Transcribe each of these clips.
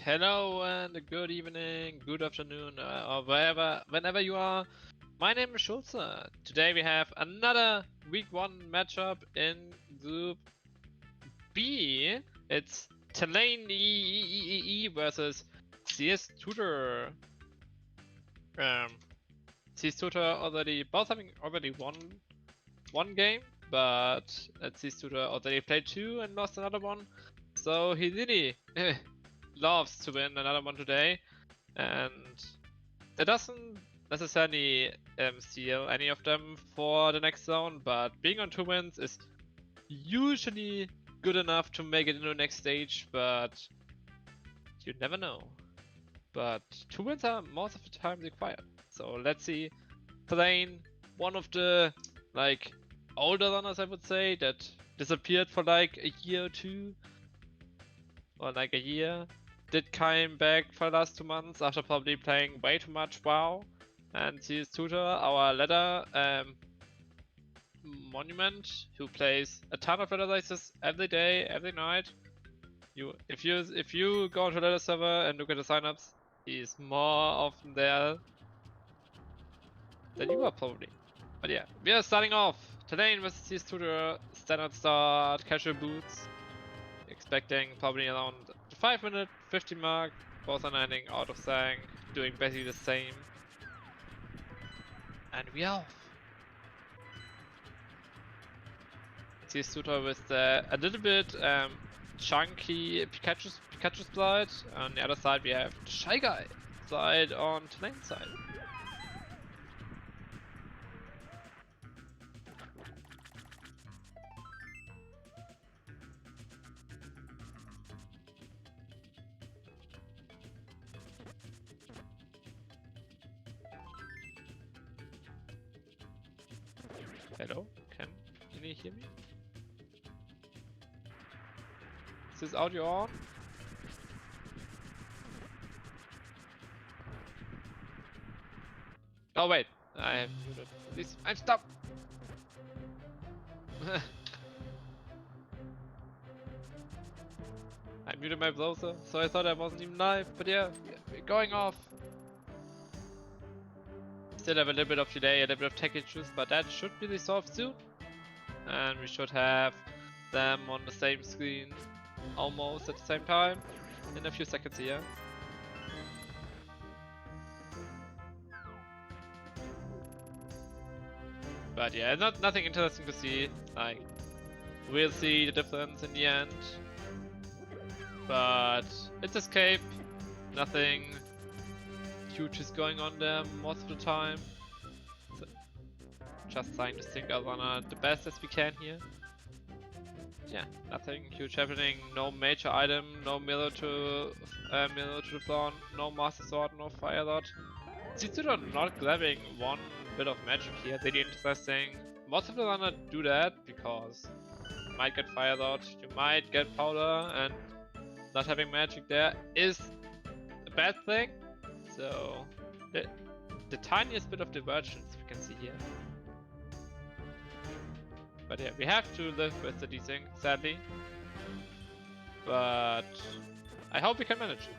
Hello and good evening, good afternoon, or whenever you are. My name is Schulze. Today we have another week 1 matchup in Group B. It's thalane versus cstutor. cstutor both having already won one game, but cstutor already played 2 and lost another one. So he really loves to win another one today, and it doesn't necessarily steal any of them for the next zone, but being on 2 wins is usually good enough to make it into the next stage, but you never know. But 2 wins are most of the time required. So let's see. thalane, one of the older runners, I would say, that disappeared for like a year or 2, or like a year. Did come back for the last 2 months after probably playing way too much WoW. And cstutor, our ladder monument, who plays a ton of ladder races every day, every night. If you go to ladder server and look at the signups, he's more often there than you are probably. But yeah, we are starting off. thalane versus cstutor, standard start, casual boots. Expecting probably around the 5-minute 50 mark, both are landing out of Sang, doing basically the same. And we are off. cstutor with a little bit chunky Pikachu slide. On the other side we have the Shy Guy slide on thalane side. Hello, can you hear me? Is this audio on? Oh wait, I have muted. Please, I'm stuck. I muted my browser, so I thought I wasn't even live, but yeah, we're going off. Still have a little bit of delay, a little bit of tech issues, but that should be resolved soon. And we should have them on the same screen almost at the same time in a few seconds here. But yeah, nothing interesting to see. Like, we'll see the difference in the end. But it's escape. Nothing huge is going on there most of the time. So just trying to think our runner the best as we can here. Yeah, nothing huge happening. No major item, no mirror to the floor, no master sword, no fire rod. cstutor not grabbing one bit of magic here, really interesting. Most of the runner do that because you might get fire rod, you might get powder, and not having magic there is a bad thing. So the tiniest bit of divergence we can see here. But yeah, we have to live with the desync, sadly. But I hope we can manage.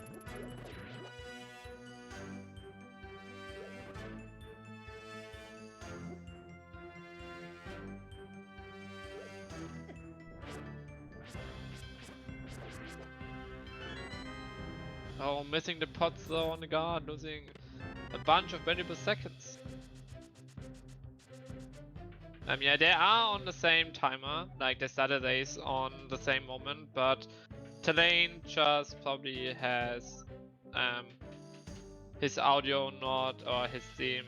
Oh, missing the pots though on the guard, losing a bunch of valuable seconds. Yeah, they are on the same timer, like they started race on the same moment, but thalane just probably has his audio not, or his theme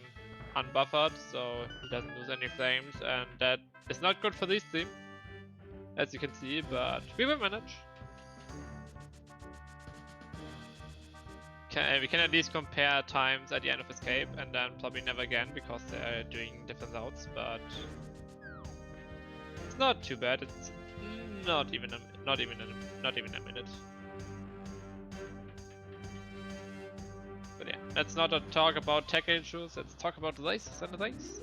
unbuffered, so he doesn't lose any frames, and that is not good for this team, as you can see, but we will manage. We can at least compare times at the end of escape, and then probably never again because they're doing different routes, but it's not too bad. It's not even a minute. But yeah, let's not talk about tech issues. Let's talk about races and the race.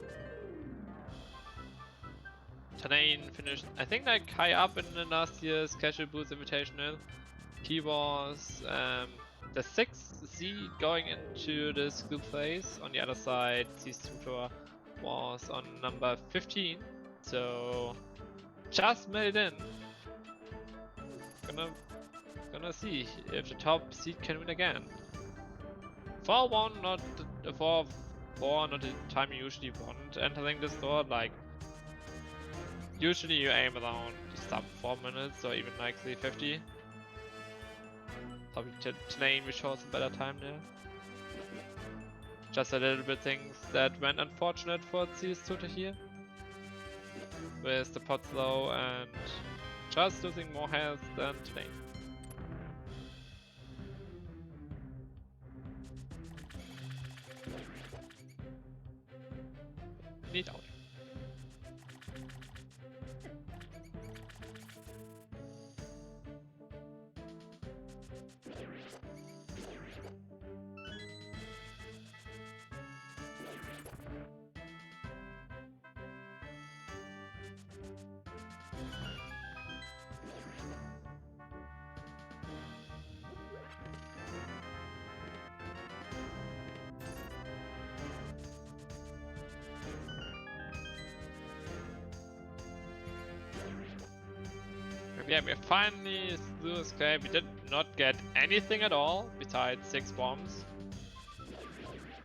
thalane finished, I think, like high up in the last year's Casual Boots Invitational. He was the 6th Z going into this group phase. On the other side, cstutor was on number 15, so just made it in. Gonna see if the top seed can win again. 4-1, not the 4-4, not the time you usually want entering this door. Like usually you aim around the sub 4 minutes or even like 350. Probably thalane we chose a better time there. Just a little bit things that went unfortunate for cstutor here. With the pot slow and just losing more health than thalane. Need out. Yeah, we finally through escape. We did not get anything at all besides 6 bombs.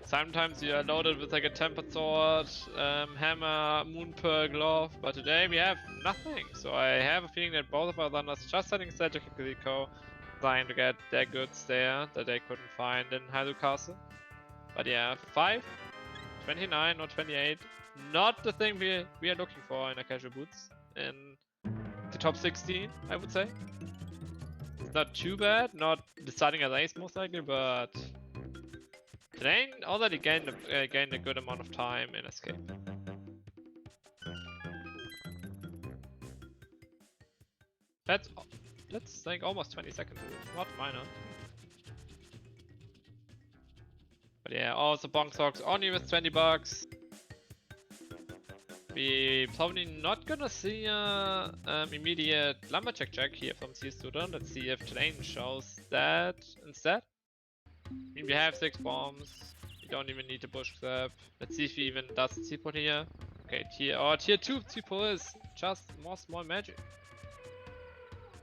Sometimes you are loaded with like a tempered sword, hammer, moon pearl glove, but today we have nothing. So I have a feeling that both of our runners just setting strategical, trying to get their goods there that they couldn't find in Hyrule Castle. But yeah, 5, 29 or 28, not the thing we are looking for in a casual boots. In the top 16, I would say. It's not too bad, not deciding a race most likely, but thalane already gained a good amount of time in escape. That's like almost 20 seconds, it's not minor. But yeah, also Bonk Socks only with 20 bucks. We probably not gonna see immediate lumberjack check here from cstutor. Let's see if thalane shows that instead. I mean, we have 6 bombs. We don't even need to bush grab. Let's see if he even does T-Put here. Okay, tier 2 T-Put is just more small magic.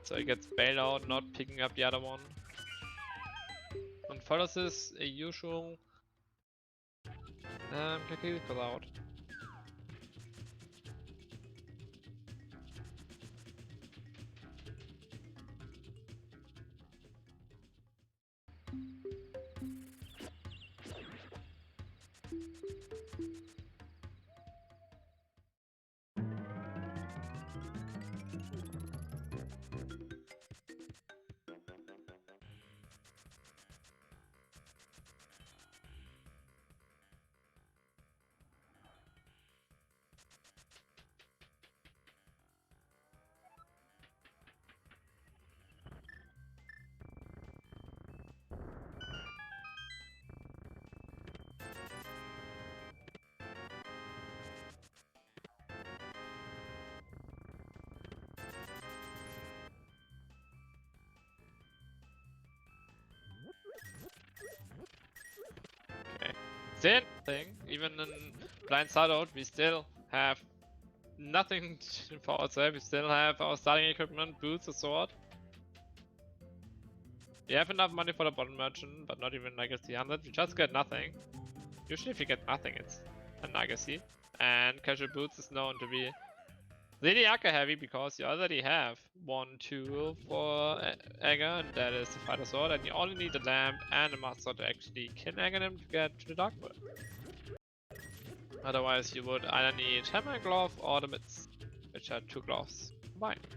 So he gets bailed out, not picking up the other one. And follows his usual click out. Still nothing, even in blind start out, we still have nothing for ourselves. We still have our starting equipment, boots, a sword. We have enough money for the bottom merchant, but not even like a 300. We just get nothing. Usually if you get nothing, it's a legacy. And casual boots is known to be really arca heavy because you already have 1 tool for Egger, and that is the fighter sword, and you only need the lamp and the master sword to actually kill Egger to get to the dark world. Otherwise you would either need hammer and glove or the mitts, which are 2 gloves combined.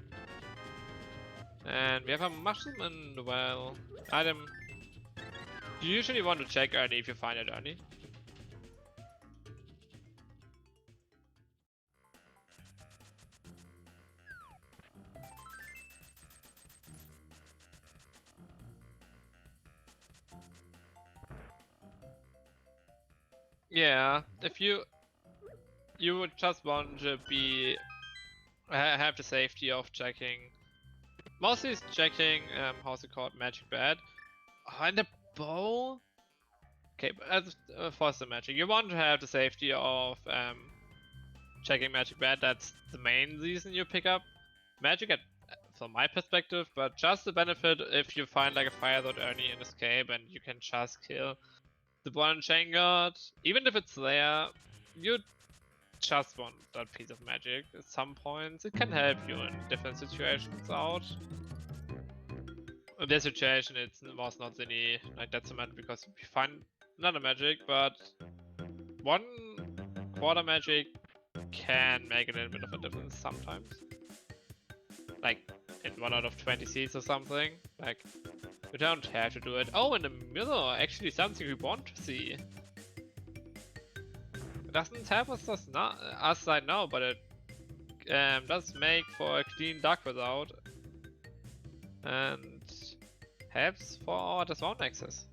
And we have a mushroom in the well. Item. You usually want to check early if you find it early. Yeah, if you would just want to have the safety of checking Mostly is checking, how's it called, magic bad. And the bow? Okay, but as for the magic, you want to have the safety of checking magic bad. That's the main reason you pick up magic from my perspective, but just the benefit if you find like a fire dot early in escape and you can just kill the one chain guard, even if it's there, you just want that piece of magic at some points. It can help you in different situations out. In this situation, it was not really like detriment because we find another magic, but 1/4 magic can make a little bit of a difference sometimes. Like in 1 out of 20 seeds or something. Like, you don't have to do it. Oh, in the middle, actually something we want to see. It doesn't help us right now, but it does make for a clean duck without. And helps for our dismount access.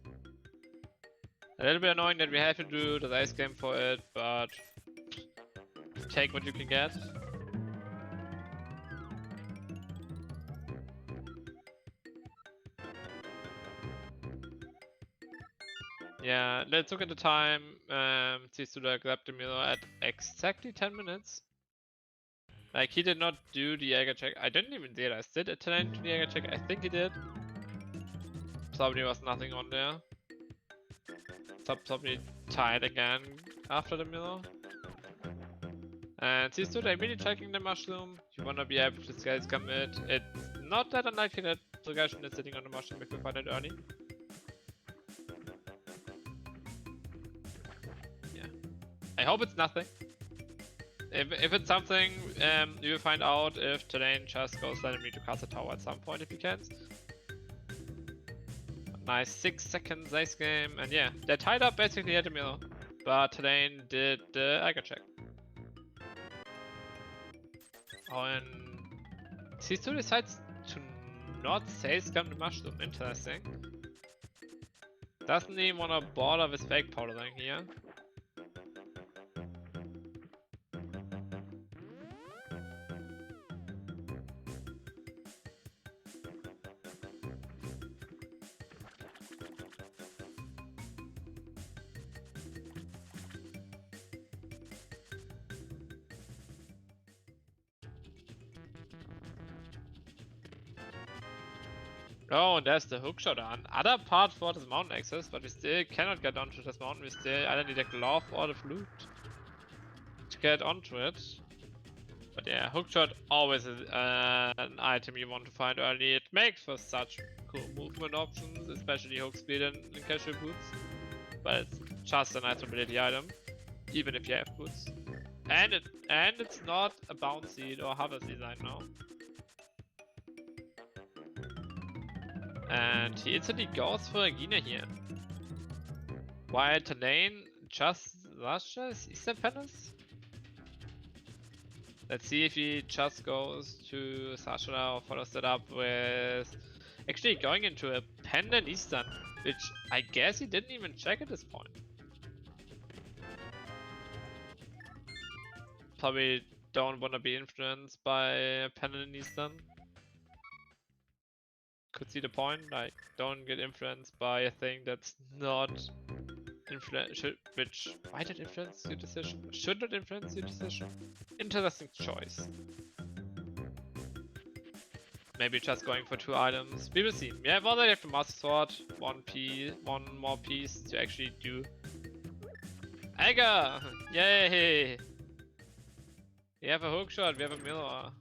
A little bit annoying that we have to do the race game for it, but take what you can get. Yeah, let's look at the time. cstutor grabbed the mirror at exactly 10 minutes. Like, he did not do the Jäger check. I didn't even realize. Did thalane do the Jäger check? I think he did. Probably was nothing on there. Probably tied again after the mirror. And cstutor immediately checking the mushroom. You wanna be able to scale commit. It's not that unlikely that the guy is sitting on the mushroom if you find it early. Yeah. I hope it's nothing. If it's something, you will find out if thalane just goes randomly to cast a tower at some point if he can. Nice 6 seconds race game, and yeah, they're tied up basically at the middle, but thalane did the Jäger check. Oh, and cstutor decides to not say scam the mushroom. Interesting. Doesn't even wanna bother with fake powdering here. Oh, and there's the hookshot on. Other part for this mountain access, but we still cannot get onto this mountain. We still either need a glove or the flute to get onto it. But yeah, hookshot always is an item you want to find early. It makes for such cool movement options, especially hook speed in casual boots. But it's just a nice mobility item, even if you have boots. And it's not a bouncy or hover design now. And he instantly goes for a Gina here. While thalane just rushes Eastern Palace. Let's see if he just goes to Sashara or follows it up with actually going into a Pendant Eastern, which I guess he didn't even check at this point. Probably don't want to be influenced by a Pendant Eastern. Could see the point, like, don't get influenced by a thing that's not which might it influence your decision? Should not influence your decision? Interesting choice. Maybe just going for 2 items. We will see. We have already have the Master Sword, one more piece to actually do. Jäger! Yay! We have a hookshot, we have a mirror.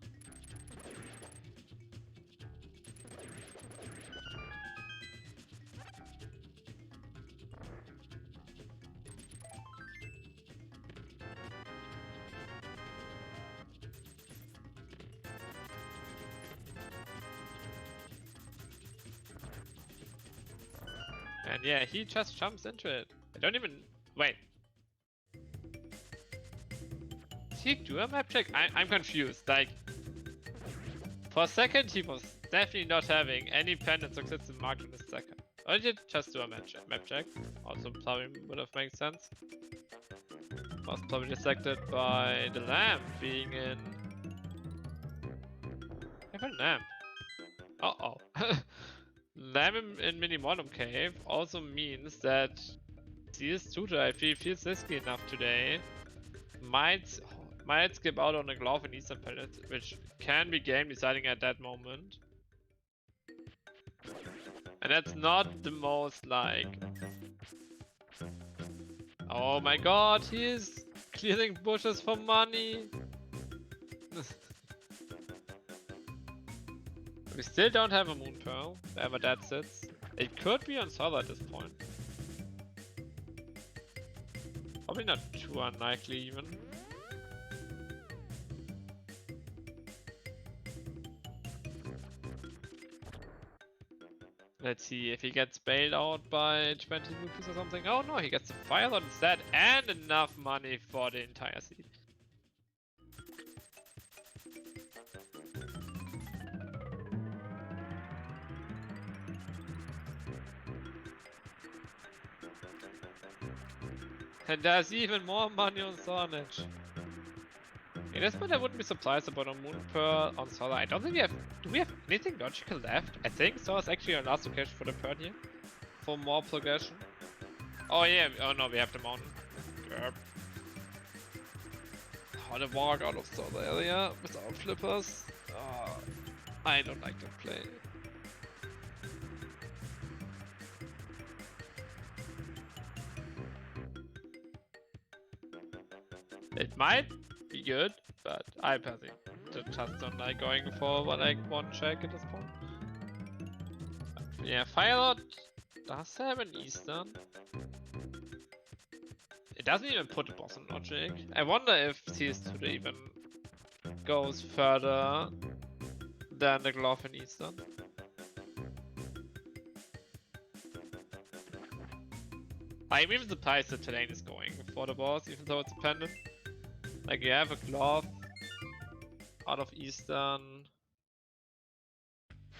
And yeah, he just jumps into it. I don't even... Wait. Did he do a map check? I'm confused. Like, for a second he was definitely not having any pendant success marked in his second. Or did he just do a map check? Also probably would have made sense. Was probably detected by the lamp being in... I have a lamp. Uh-oh. Lamb in Minimodum Cave also means that cstutor, if he feels risky enough today, might skip out on a glove in Eastern Palette, which can be game deciding at that moment. And that's not the most like... Oh my god, he is clearing bushes for money! We still don't have a Moon Pearl, wherever that sits. It could be on Solar at this point. Probably not too unlikely even. Let's see if he gets bailed out by 20 rupees or something. Oh no, he gets the Fire Lord instead and enough money for the entire seed. And there's even more money on Storage. At this point I wouldn't be surprised about a Moon Pearl on Solar. I don't think we have... Do we have anything logical left? I think Solar is actually our last location for the Pearl here. For more progression. Oh yeah, oh no, we have the mountain. Grr. How to walk out of Solar area without flippers. Oh, I don't like that play. It might be good, but I personally just don't like going for like one check at this point. But yeah, Fire Lord does have an Eastern. It doesn't even put the boss in logic. I wonder if cstutor even goes further than the glove in Eastern. I'm even surprised that thalane is going for the boss, even though it's a pendant. Like, you have a glove out of Eastern.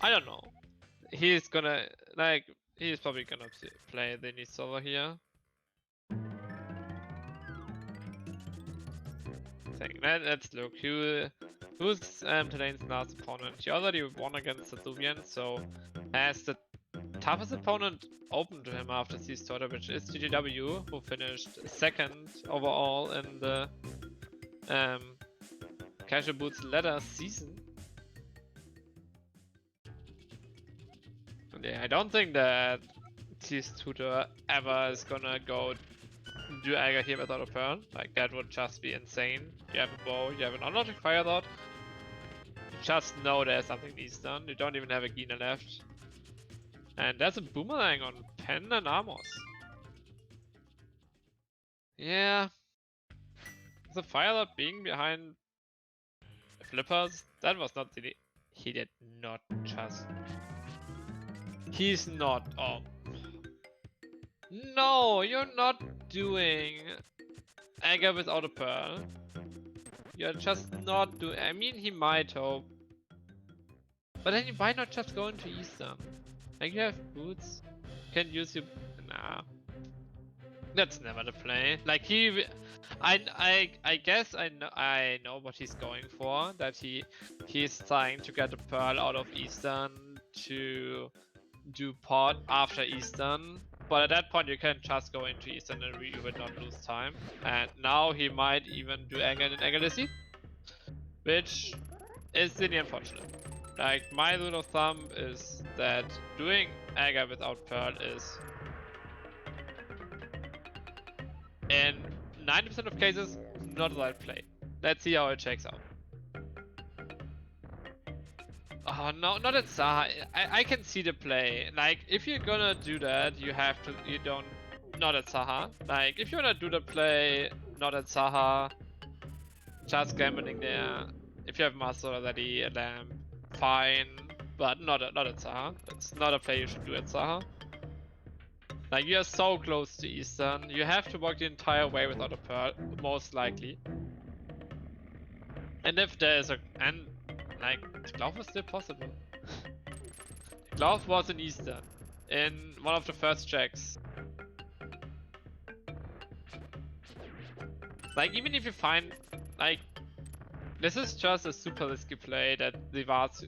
I don't know. He's gonna, like, he's probably gonna play the Nisova here. Let's look. Who's thalane's last opponent? He already won against Sathuvian, so has the toughest opponent open to him after cstutor, which is TGW, who finished second overall in the Casual Boots ladder season. And yeah, I don't think that cstutor ever is gonna go do Agar here without a Pearl. Like, that would just be insane. You have a bow, you have an unlogic Fire Lord. You just know there's something Eastern. You don't even have a Gina left. And there's a Boomerang on Pen and Amos. Yeah. The Fire Lord being behind flippers, that was not the... He did not just... He's not... Oh. No, you're not doing Agar without a Pearl. You're just not doing... I mean, he might hope. But then why not just go into Eastern? Like, you have Boots. You can use your... Nah. That's never the play. Like, he... I guess I know what he's going for. That he's trying to get a Pearl out of Eastern to do pot after Eastern. But at that point you can just go into Eastern and you would not lose time. And now he might even do Anger in Anger Seed, which is really unfortunate. Like, my rule of thumb is that doing Anger without Pearl is, in 90% of cases, not the right play. Let's see how it shakes out. Oh no, not at Zaha. I can see the play. Like, if you're gonna do that, you have to, not at Zaha. Like, if you're gonna do the play, not at Zaha, just gambling there. If you have Master already, a lamp, fine. But not at Zaha. It's not a play you should do at Zaha. Like, you are so close to Eastern. You have to walk the entire way without a Pearl, most likely. And if there is like, the glove was still possible. The glove was in Eastern, in one of the first checks. Like, even if you find, like, this is just a super risky play that Rivaz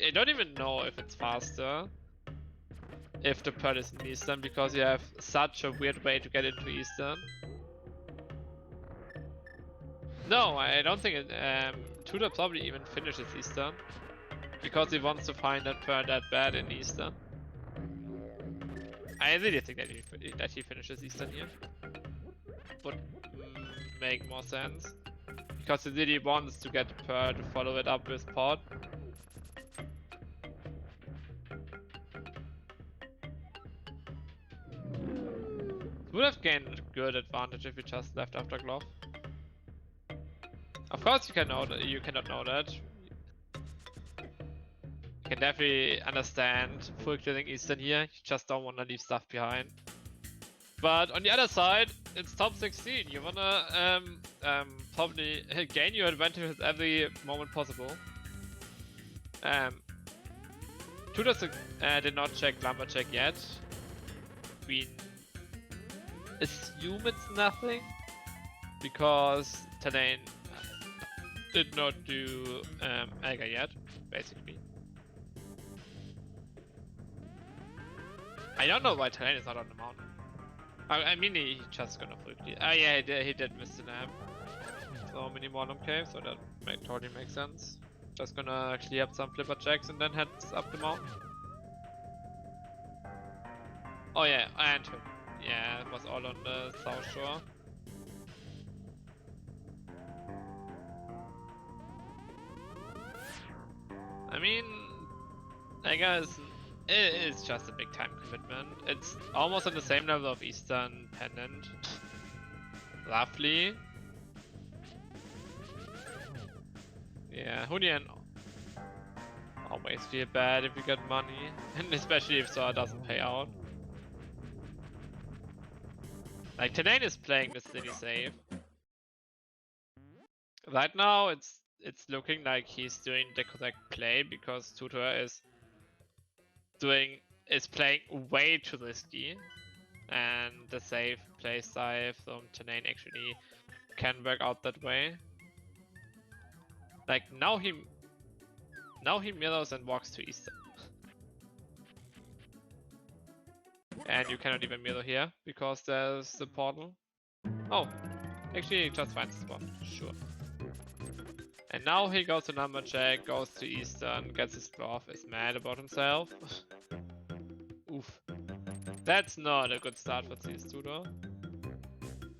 I don't even know if it's faster if the pearl is in Eastern, because you have such a weird way to get into Eastern. No, I don't think it, Tudor probably even finishes Eastern, because he wants to find that pearl that bad in Eastern. I really think that he finishes Eastern here. Would make more sense. Because he really wants to get the pearl to follow it up with pod. Would have gained a good advantage if he just left after glove. Of course you cannot know that. You can definitely understand full clearing Eastern here, you just don't want to leave stuff behind. But on the other side, it's top 16. You wanna probably gain your advantage at every moment possible. Tudor did not check Lumberjack yet. We assume it's nothing, because thalane did not do Elgar yet, basically. I don't know why thalane is not on the mountain. I mean, he just gonna full clear. Oh yeah, he did miss the lamp. So many more cave, so that totally makes sense. Just gonna clear up some flipper checks and then heads up the mountain. Oh yeah, and yeah, it was all on the south shore. I mean, I guess it is just a big time commitment. It's almost on the same level of Eastern Pendant. Roughly. Yeah, Hunian always feel bad if you get money, and especially if Sora doesn't pay out. Like, thalane is playing with City Save. Right now, it's looking like he's doing the correct play, because Tutor is playing way too risky, and the safe playstyle from thalane actually can work out that way. Like, now he mirrors and walks to Eastern. And you cannot even mirror here, because there's the portal. Oh, actually he just finds the spot, sure. And now he goes to Lumberjack, goes to Eastern, gets his glove, is mad about himself. Oof. That's not a good start for CS Tudor.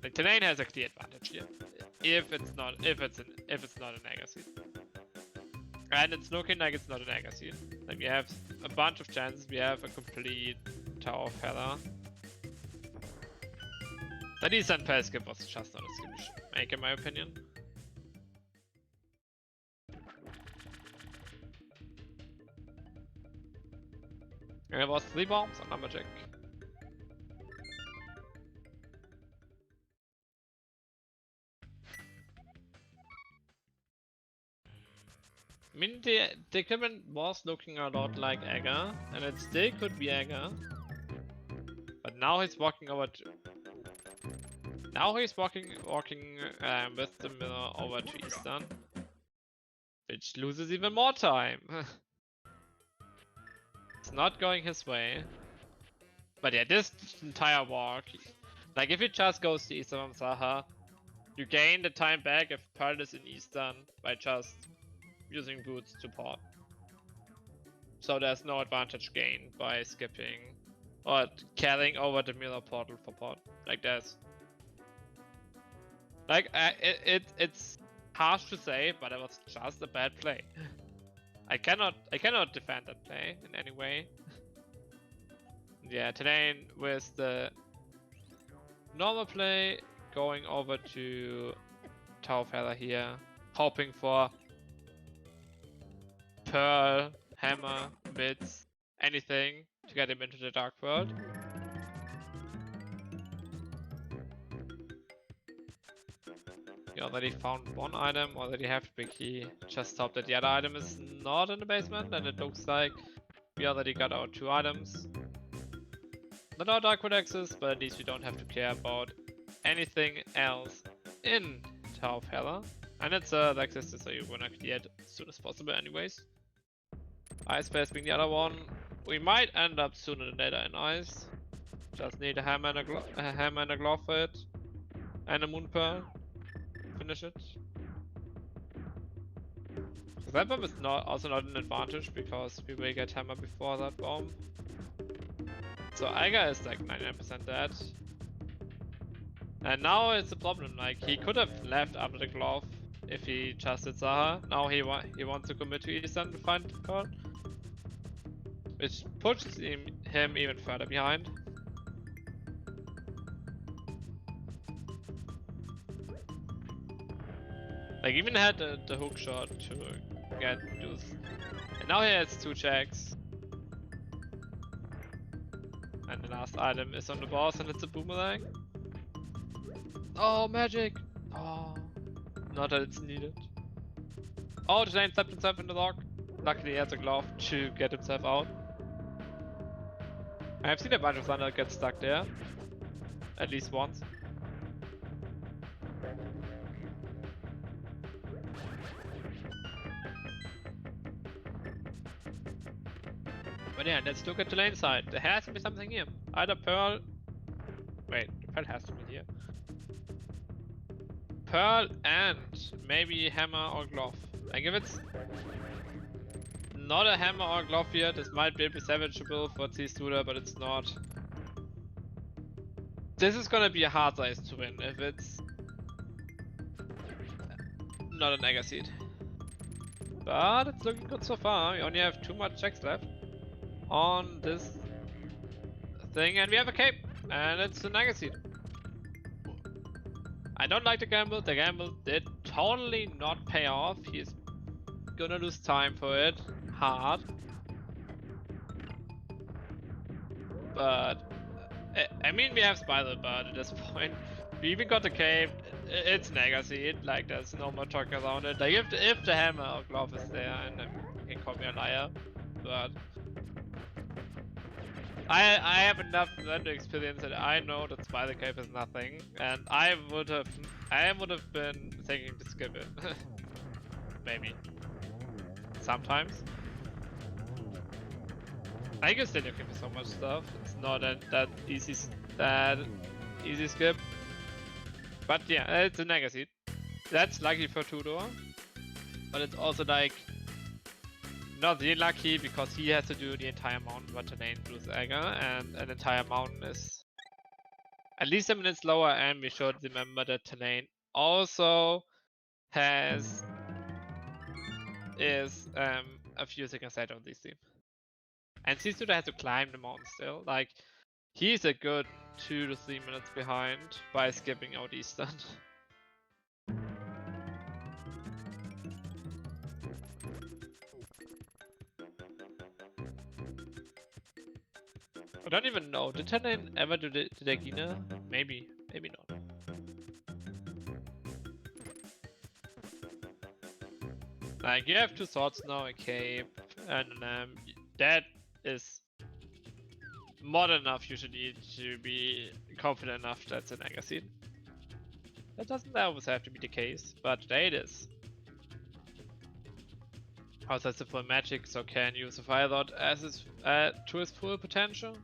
Like, thalane has a clear advantage here. If it's not an Agassi. And it's looking like it's not an Agassi. Like, we have a bunch of chances, we have a complete Tower of Hela. The Eastern Pell skip was just not a skip we should make, in my opinion. And it was 3 bombs on Lumberjack. I mean, the equipment was looking a lot like Egger, and it still could be Egger. But now he's walking over to... Now he's walking with the mirror over to Eastern. Which loses even more time. It's not going his way. But yeah, this entire walk... Like, if it just goes to Eastern from Saha, you gain the time back if Pearl is in Eastern by just using Boots to pot. So there's no advantage gained by skipping or carrying over the mirror portal for pot. Like, there's... Like, it's harsh to say, but it was just a bad play. I cannot defend that play in any way. Yeah, thalane with the normal play, going over to Tower of Hela here, hoping for Pearl, Hammer, Bits, anything to get him into the Dark World. He already found one item, already have the big key. Just hope that the other item is not in the basement, and it looks like we already got our 2 items. Not our Dark World access, but at least we don't have to care about anything else in Tower of Hela. And it's access, so you wanna clear it as soon as possible anyways. Ice Bears being the other one. We might end up sooner than later in ice. Just need a hammer and a glove for it. And a moon pearl. Finish it. That bomb is also not an advantage because we will get hammer before that bomb. So Eiger is like 99% dead. And now it's a problem, like he could have left after the glove if he just did Zaha. Now he wants to commit to Eastern to find the card. Which pushes him even further behind. Like even had the hook shot to get Deuce. And now he has 2 checks. And the last item is on the boss and it's a boomerang. Oh, magic! Oh, not that it's needed. Oh, the Thalane stepped himself in the lock. Luckily he has a glove to get himself out. I have seen a bunch of Thunder get stuck there. At least once. But yeah, let's look at the lane side. There has to be something here. Either Pearl... Wait, the Pearl has to be here. Pearl and maybe hammer or glove. Like if it's not a hammer or glove here, this might be salvageable for cstutor, but it's not. This is gonna be a hard size to win if it's not an Egger seed. But it's looking good so far. We only have 2 more checks left on this thing, and we have a cape, and it's an Egger seed. I don't like the gamble. The gamble did totally not pay off. He's gonna lose time for it. Hard. But I mean, we have Spiral Bird at this point. We even got the cape. It's Naga seed. Like there's no more talk around it. Like if the hammer or glove is there, and then you can call me a liar. But I have enough Nintendo experience that I know that Spider Cape is nothing, and I would have been thinking to skip it. Maybe. Sometimes. I guess still you can do so much stuff. It's not that easy skip. But yeah, it's a Naga seed. That's lucky for Tudor. But it's also like not really lucky because he has to do the entire mountain but Thalane Blues Egger, and an entire mountain is at least a minute slower, and we should remember that Thalane also is a few seconds ahead of this team. And cstutor has to climb the mountain still. Like he's a good 2 to 3 minutes behind by skipping out Eastern. I don't even know. Did Thalane ever do the Gina? Maybe. Maybe not. Like you have 2 swords now, a cape, and that is more than enough usually to be confident enough that's an Egger seed. That doesn't always have to be the case, but today it is. Also has the full magic, so can use a fire dot as to his full potential.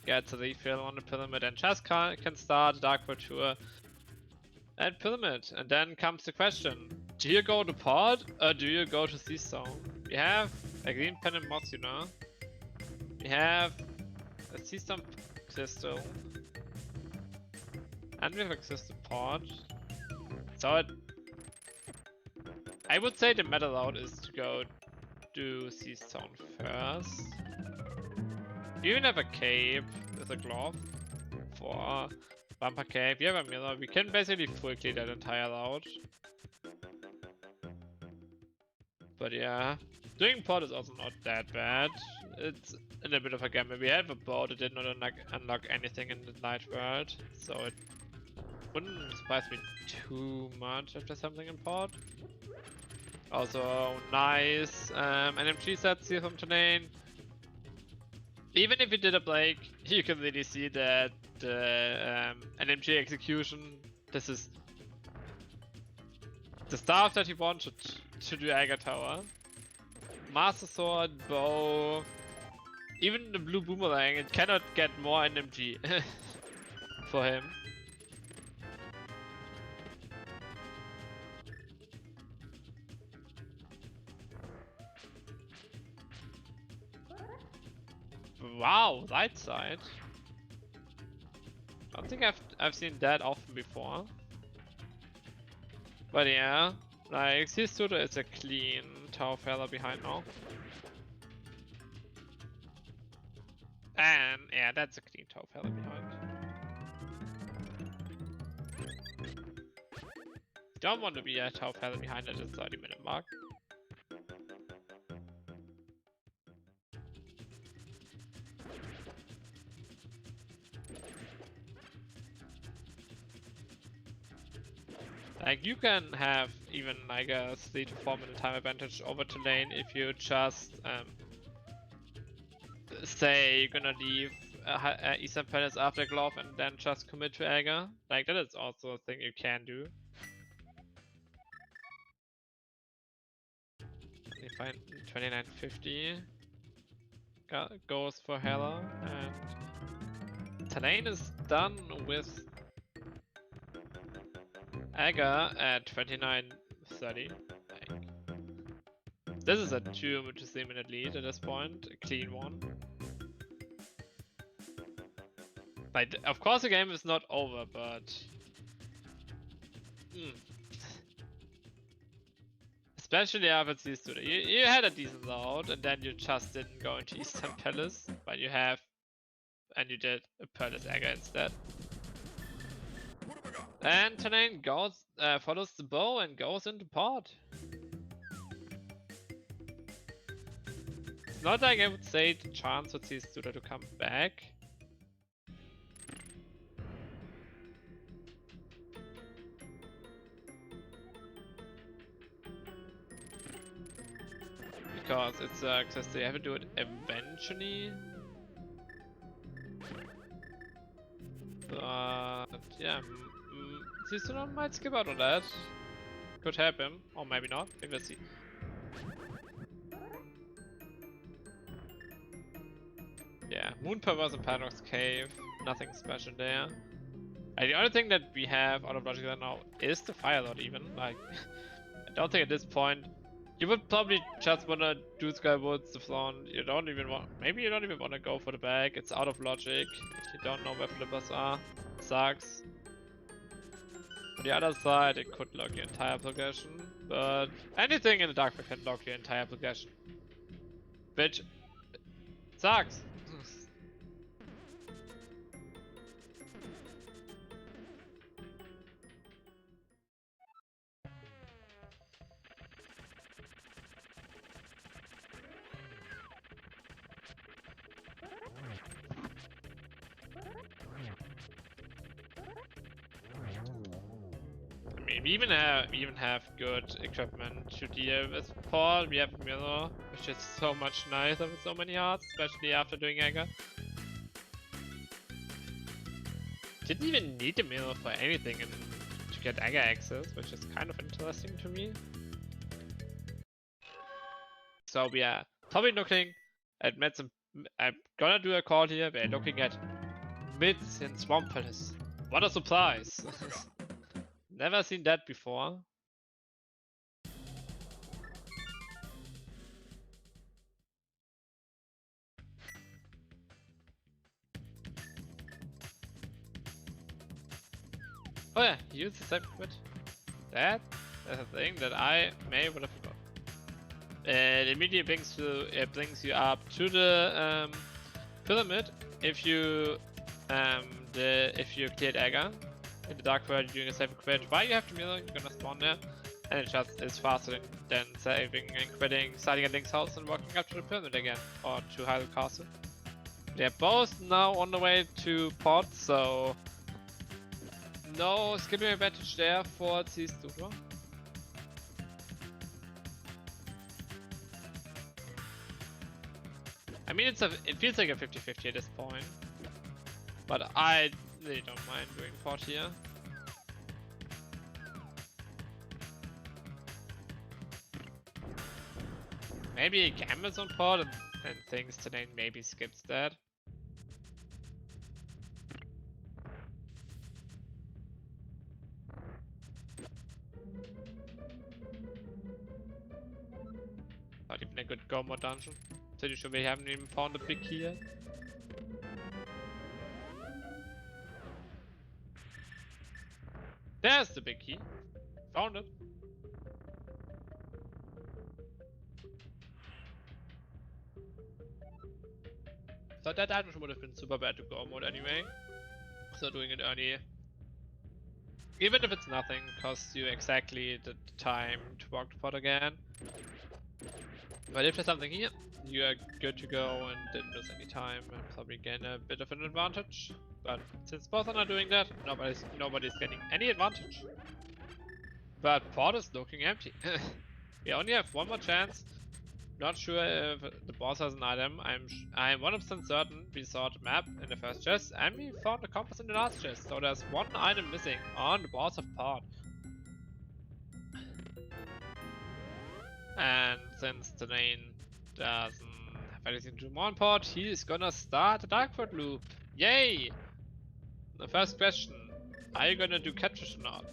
Gets a refill on the pyramid and just can start Dark World Tour at pyramid. And then comes the question: do you go to pod or do you go to Sea Zone? We have a green pen and Mothuna. We have a Sea Zone crystal. And we have a crystal pod. So I would say the meta route is to go to Sea Zone first. You even have a cape with a glove for bumper cape. You have a mirror. We can basically full clear that entire route. But yeah, doing pod is also not that bad. It's in a bit of a gamble. We have a boat that did not unlock anything in the night world, so it wouldn't surprise me too much if there's something in pod. Also nice NMG sets here from Thalane. Even if he did a break, you can really see that the NMG execution, this is the stuff that he wanted to do Egger Tower. Master Sword, bow, even the blue boomerang, it cannot get more NMG for him. Wow, right side. I don't think I've seen that often before. But yeah, like cstutor is a clean tower feather behind now. And yeah, that's a clean tower feather behind. Don't want to be a tower feather behind at the 30-minute mark. Like you can have even like a 3 to 4 minute time advantage over thalane if you just say you're gonna leave Eastern Palace after Glove and then just commit to Agar. Like that is also a thing you can do. You find 2950 goes for Hela, and thalane is done with Agar at 2930. Like, this is a 2 to 3 minute lead at this point, a clean one. Like, of course the game is not over, but especially after cstutor. You had a decent load, and then you just didn't go into Eastern Palace, but you have, and you did a Palace Agar instead. And thalane goes, follows the bow and goes into pot. It's not like I would say the chance for cstutor to come back. Because it sucks as they have to do it eventually. But yeah, cstutor might skip out on that. Could happen, or maybe not. Let's see. Yeah, Moon Powers and Paradox Cave, nothing special there. And the only thing that we have out of logic right now is the Fire Lord even. Like, I don't think at this point, you would probably just wanna do Skywoods, the Flaunt. You don't even want, maybe you don't even wanna go for the bag. It's out of logic. If you don't know where flippers are, sucks. On the other side, it could lock your entire progression, but anything in the dark can lock your entire progression. Which sucks. I mean, we even have good equipment to deal with Paul. We have a mirror, which is so much nicer with so many hearts, especially after doing Agar. Didn't even need the mirror for anything to get Agar access, which is kind of interesting to me. So we are probably looking at mids. I'm gonna do a call here. We're looking at mids in Swamp Palace. What a surprise! Never seen that before. Oh yeah, use the cyber quit. That is a thing that I may would have forgotten. It immediately brings you up to the pyramid if you cleared Agar. In the dark world, you're doing a cyber quit. While you have the mirror, you're gonna spawn there, and it just is faster than saving and quitting, starting at Link's house and walking up to the pyramid again, or to Hyrule Castle. They're both now on the way to pot, so no skipping advantage there for cstutor. I mean, it feels like a 50-50 at this point, but I really don't mind doing pot here. Maybe Gambit's on pod and thinks today maybe skips that. Not even a good Gomo dungeon. Pretty sure we haven't even found a big key yet. There's the big key. Found it. So that dungeon would have been super bad to go mode anyway. So doing it early, even if it's nothing, costs you exactly the time to walk the pod again. But if there's something here, you are good to go and didn't lose any time and probably gain a bit of an advantage. But since both are not doing that, nobody's getting any advantage. But pod is looking empty. We only have one more chance. Not sure if the boss has an item. I'm 100% certain we saw the map in the first chest and we found the compass in the last chest. So there's one item missing on the boss of pod. And since the lane doesn't have anything to do more on pod, he is gonna start the Darkwood loop. Yay! The first question, are you gonna do catfish or not?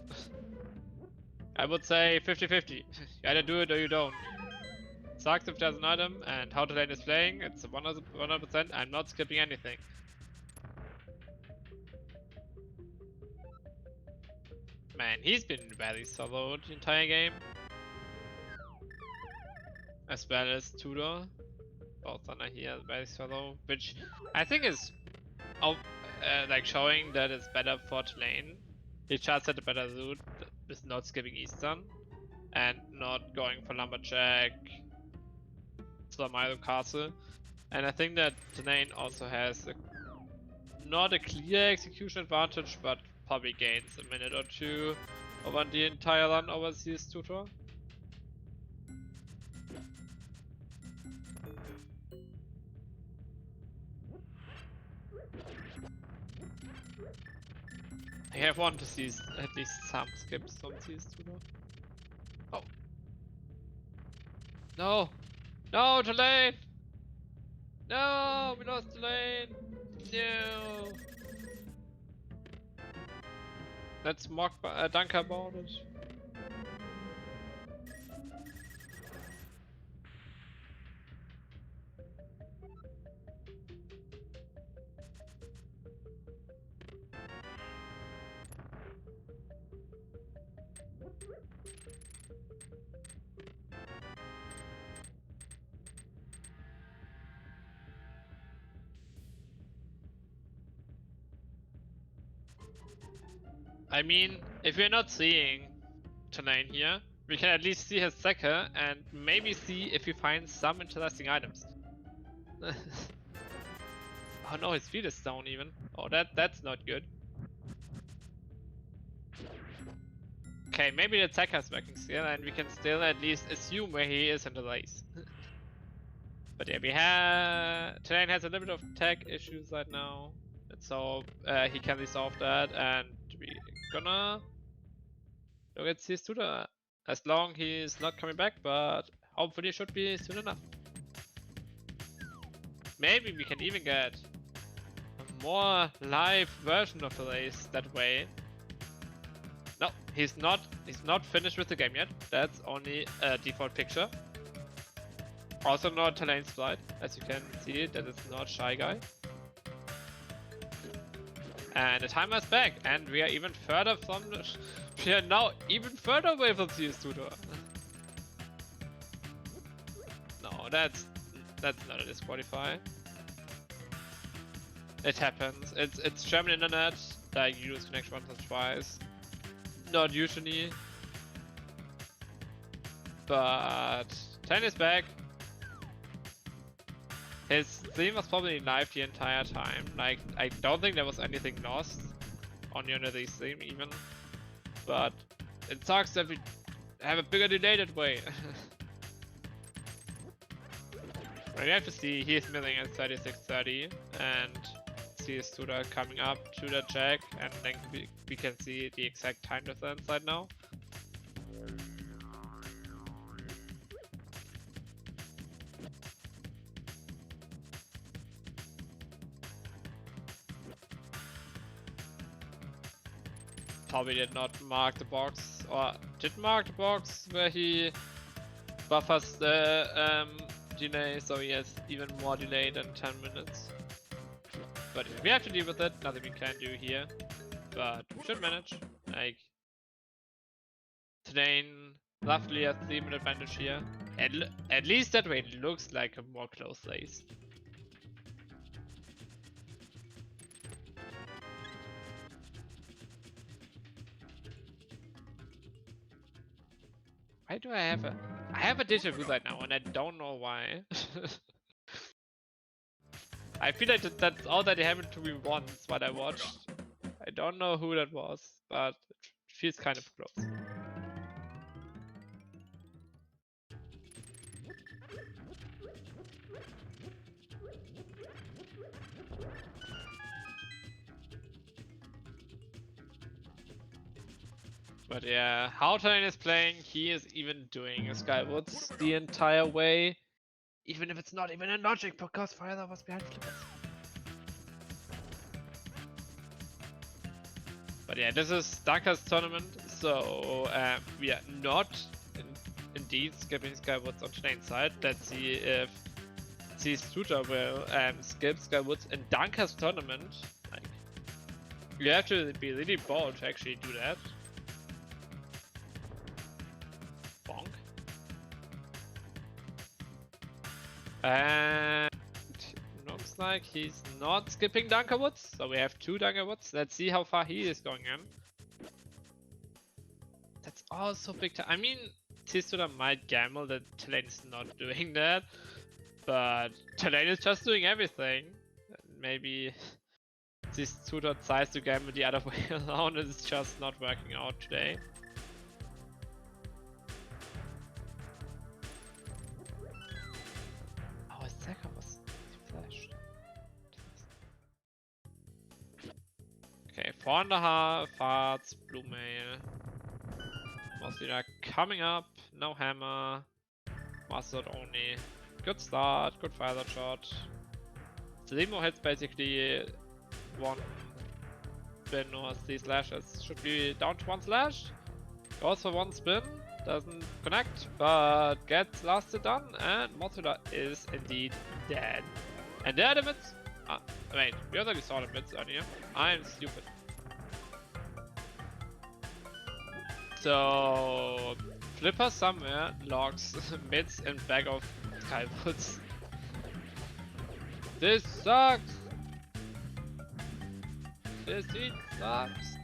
I would say 50-50. You either do it or you don't. Sucks if there's an item, and how the lane is playing, it's 100%. I'm not skipping anything. Man, he's been very solo the entire game. As well as Tudor. Both are here very solo, which I think is like showing that it's better for the lane. He just had a better route with not skipping Eastern and not going for Lumberjack, Mario Castle. And I think that the lane also has not a clear execution advantage, but probably gains a minute or two over the entire run over cstutor. I have wanted to see at least some skips from cstutor. Oh! No! No, the lane! No, we lost the lane! No! Let's mock Danke about it. I mean, if we're not seeing thalane here, we can at least see his Secker and maybe see if we find some interesting items. Oh no, his speed is down even. Oh, that's not good. Okay, maybe the attack has working still and we can still at least assume where he is in the race. But yeah, thalane has a little bit of tech issues right now. And so he can resolve that and we gonna look at cstutor as long he's not coming back, but hopefully should be soon enough. Maybe we can even get a more live version of the race that way. No, he's not finished with the game yet. That's only a default picture. Also not thalane sprite, as you can see that it's not Shy Guy. And the timer's back, and we are even further from the... We are now even further away from cstutor. No, that's not a disqualify. It happens. It's German internet. Like you lose connection once or twice. Not usually. But thalane is back. His stream was probably live the entire time. Like, I don't think there was anything lost on the stream even. But it sucks that we have a bigger delay that way. We have to see he's milling at 36:30 and cstutor coming up to the check, and then we can see the exact time difference right now. probably did not mark the box, or did mark the box where he buffers the delay, so he has even more delay than 10 minutes. But we have to deal with it, nothing we can do here. But we should manage. Like, Thalane roughly has 3-minute advantage here. At least that way it looks like a more close race. Why do I have a deja vu right now and I don't know why. I feel like that's all that happened to me once what I watched. I don't know who that was, but it feels kind of close. But yeah, how Thalane is playing, he is even doing a Skywoods the entire way. Even if it's not even in logic, because Fire was behind flippers. But yeah, this is Dunker's tournament, so we are not indeed skipping Skywoods on Thalane's side. Let's see if cstutor will skip Skywoods in Dunker's tournament. Like, you have to be really bold to actually do that. Bonk. And looks like he's not skipping Dunkerwoods, so we have 2 Dunkerwoods. Let's see how far he is going in. That's also big time. I mean, cstutor might gamble that Thalane is not doing that, but Thalane is just doing everything. Maybe cstutor decides to gamble the other way around and it's just not working out today. Oh, his second was flashed. Okay, 4.5 hearts, blue mail. Mostly are coming up, no hammer, mastered only. Good start, good fire shot. 3 more hits basically, 1 spin or 3 slashes. Should be down to 1 slash. Goes for 1 spin, doesn't connect, but gets lasted done, and Mothula is indeed dead. And there are the mids. Wait, we already saw the mids earlier. I'm stupid. So, Flipper somewhere logs mids and back of Skywoods. This sucks! This heat sucks!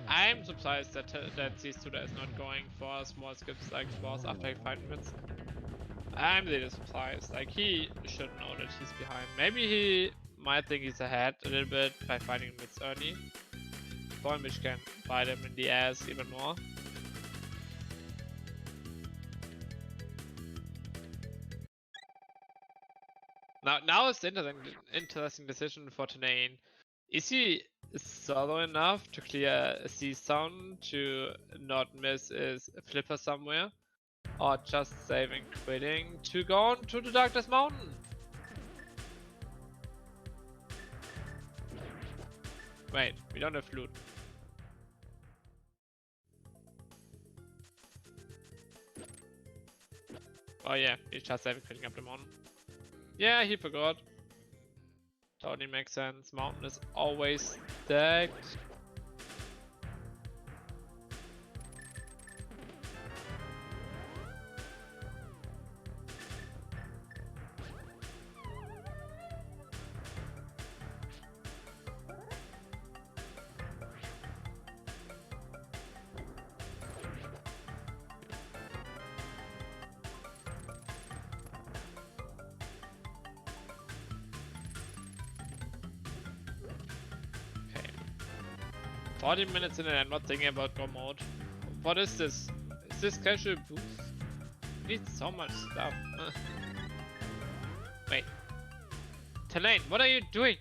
I'm surprised that cstutor is not going for small skips like Spores after 5 minutes. I'm really surprised. Like, he should know that he's behind. Maybe he might think he's ahead a little bit by fighting mids early. Which can bite him in the ass even more. Now it's an interesting decision for Thalane. Is he solo enough to clear a C-Sound to not miss his flipper somewhere? Or just saving quitting to go on to the Darkness Mountain? Wait, we don't have flute. Oh yeah, he's just saving quitting up the mountain. Yeah, he forgot. Totally makes sense. Mountain is always stacked. Okay. 40 minutes in and I'm not thinking about go mode. What is this? Is this casual boost? We need so much stuff. Wait. Thalane, what are you doing?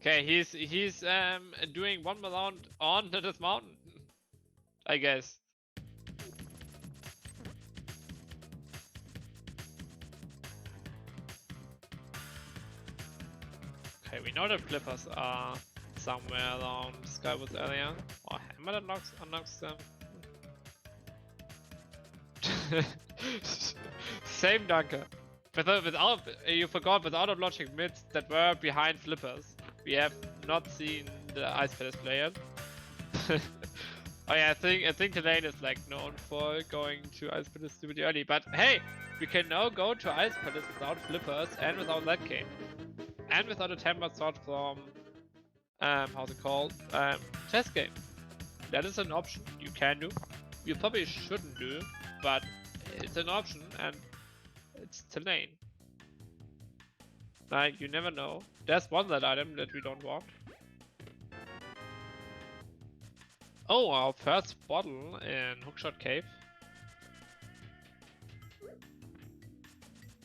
Okay, he's doing one more round on this mountain. I guess. Okay, we know the flippers are somewhere around Skywoods area. Or Hammer unlocks them. Same dunker. Without you forgot without unlocking mids that were behind flippers. We have not seen the Ice Palace play yet. Oh yeah, I think Thalane is like known for going to Ice Palace stupid early, but hey, we can now go to Ice Palace without flippers and without that game. And without a temper sword from how's it called? Chess game. That is an option you can do. You probably shouldn't do, but it's an option and it's Thalane. Like, you never know. There's one that item that we don't want. Oh, our first bottle in Hookshot Cave.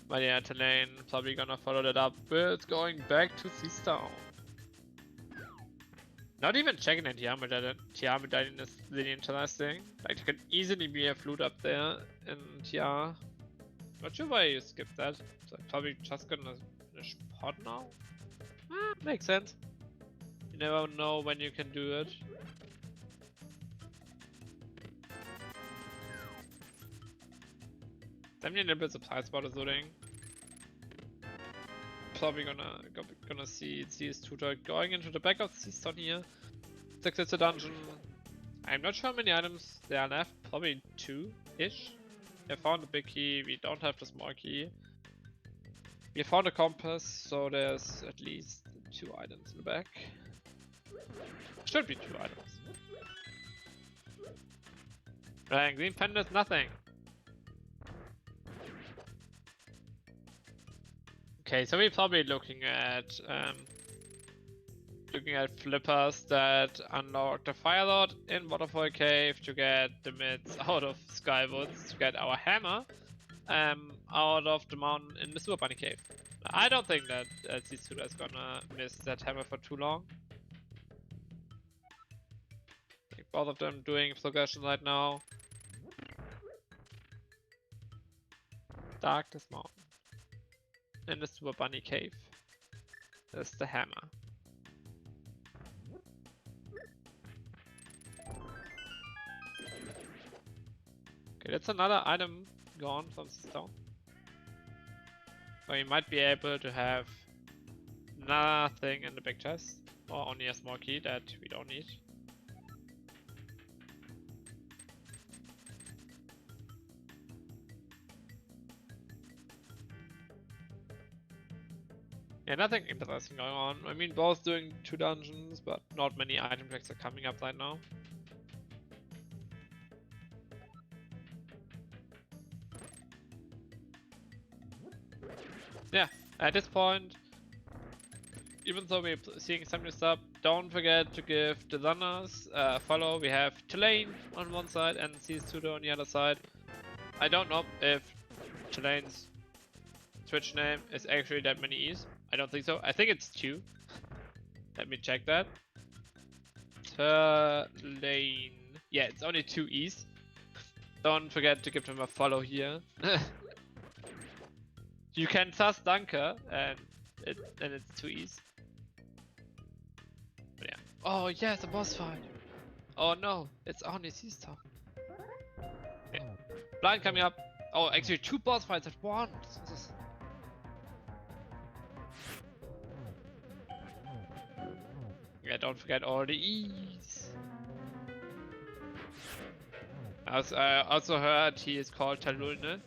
But yeah, Thalane probably gonna follow that up with going back to Seastown. Not even checking that Tiamat Medallion is really interesting. Like, there could easily be a flute up there, and yeah. Not sure why you skipped that. So probably just gonna spot now? Makes sense. You never know when you can do it. I'm a little bit surprised about the zooting. Probably gonna see cstutor going into the back of the Seastown here. Exit the dungeon. I'm not sure how many items there are left. Probably 2-ish. I found the big key. We don't have the small key. We found a compass, so there's at least 2 items in the back. Should be 2 items. Right, green panda is nothing. Okay, so we're probably looking at flippers that unlock the Fire Lord in Waterfall Cave to get the mids out of Skywoods to get our hammer out of the mountain in the Super Bunny Cave. I don't think that cstutor is gonna miss that hammer for too long. I think both of them doing progression right now. Darkness Mountain. In the Super Bunny Cave. That's the hammer. Okay, that's another item gone from Seastown. So you might be able to have nothing in the big chest, or only a small key that we don't need. Yeah, nothing interesting going on. I mean, both doing 2 dungeons, but not many item tracks are coming up right now. Yeah, at this point, even though we're seeing some new stuff, don't forget to give the runners a follow. We have Thalane on one side and cstutor on the other side. I don't know if Thalane's Twitch name is actually that many E's. I don't think so. I think it's 2. Let me check that. Thalane. Yeah, it's only 2 E's. Don't forget to give him a follow here. You can thus dunker and it's 2 E's. But yeah. Oh yeah, it's a boss fight. Oh no, it's only Seastown. Okay. Blind coming up. Oh, actually 2 boss fights at once. Yeah, don't forget all the E's. As I also heard he is called Thalane.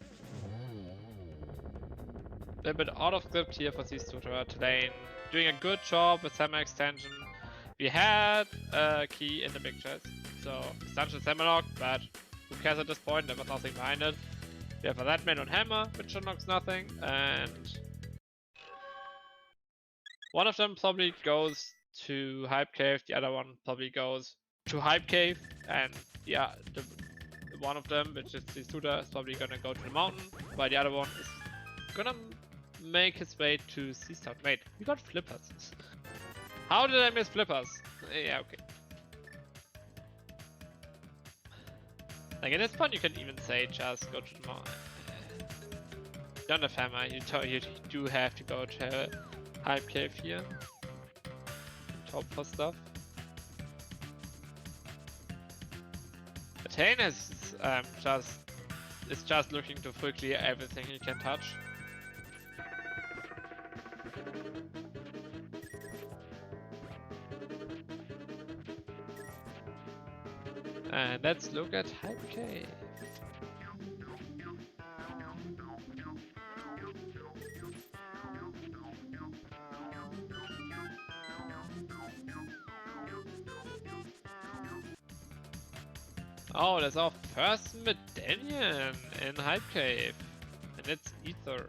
A bit out of script here for cstutor. Thalane doing a good job with Hammer extension. We had a key in the big chest, so this dungeon is hammerlocked, but who cares at this point? There was nothing behind it. We have a Redman on hammer, which unlocks nothing, and one of them probably goes to Hype Cave, the other one probably goes to Hype Cave, and yeah, one of them, which is the Studer, is probably gonna go to the mountain, while the other one is gonna make his way to Seastown. Wait, we got flippers. How did I miss flippers? Yeah, okay. Like at this point, you can even say just go to the mountain. You don't have hammer. You do have to go to Hype Cave here. Top for stuff. Thalane is just looking to full clear everything he can touch. And let's look at Hype Cave. Oh, there's our first medallion in Hype Cave. And it's Ether.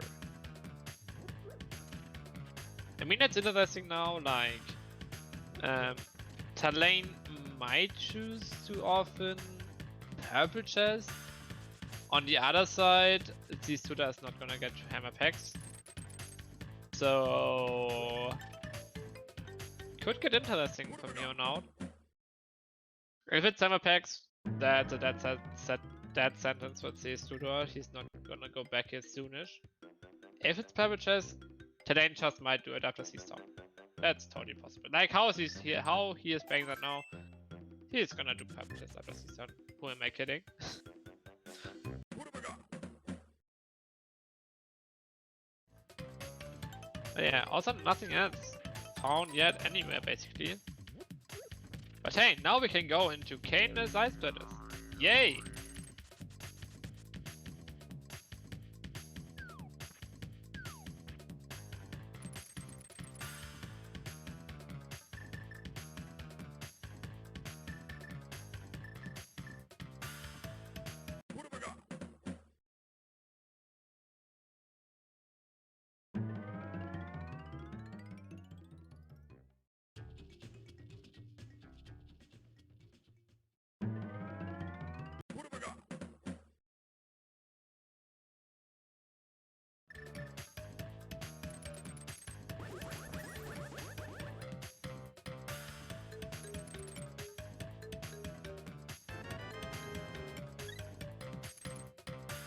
I mean, that's interesting now, like, Thalane might choose to often purple chest. On the other side, cstutor is not gonna get hammer packs. So, could get interesting from here on out. If it's hammer packs, that's a dead sentence for cstutor. He's not gonna go back here soonish. If it's purple chest, Thalane just might do it after Seastown. That's totally possible. Like how he is playing that now. He's gonna do purple chest after Seastown. Who am I kidding? Yeah, also nothing else found yet anywhere basically. But hey, now we can go into Caneless Ice Splitters. Yay!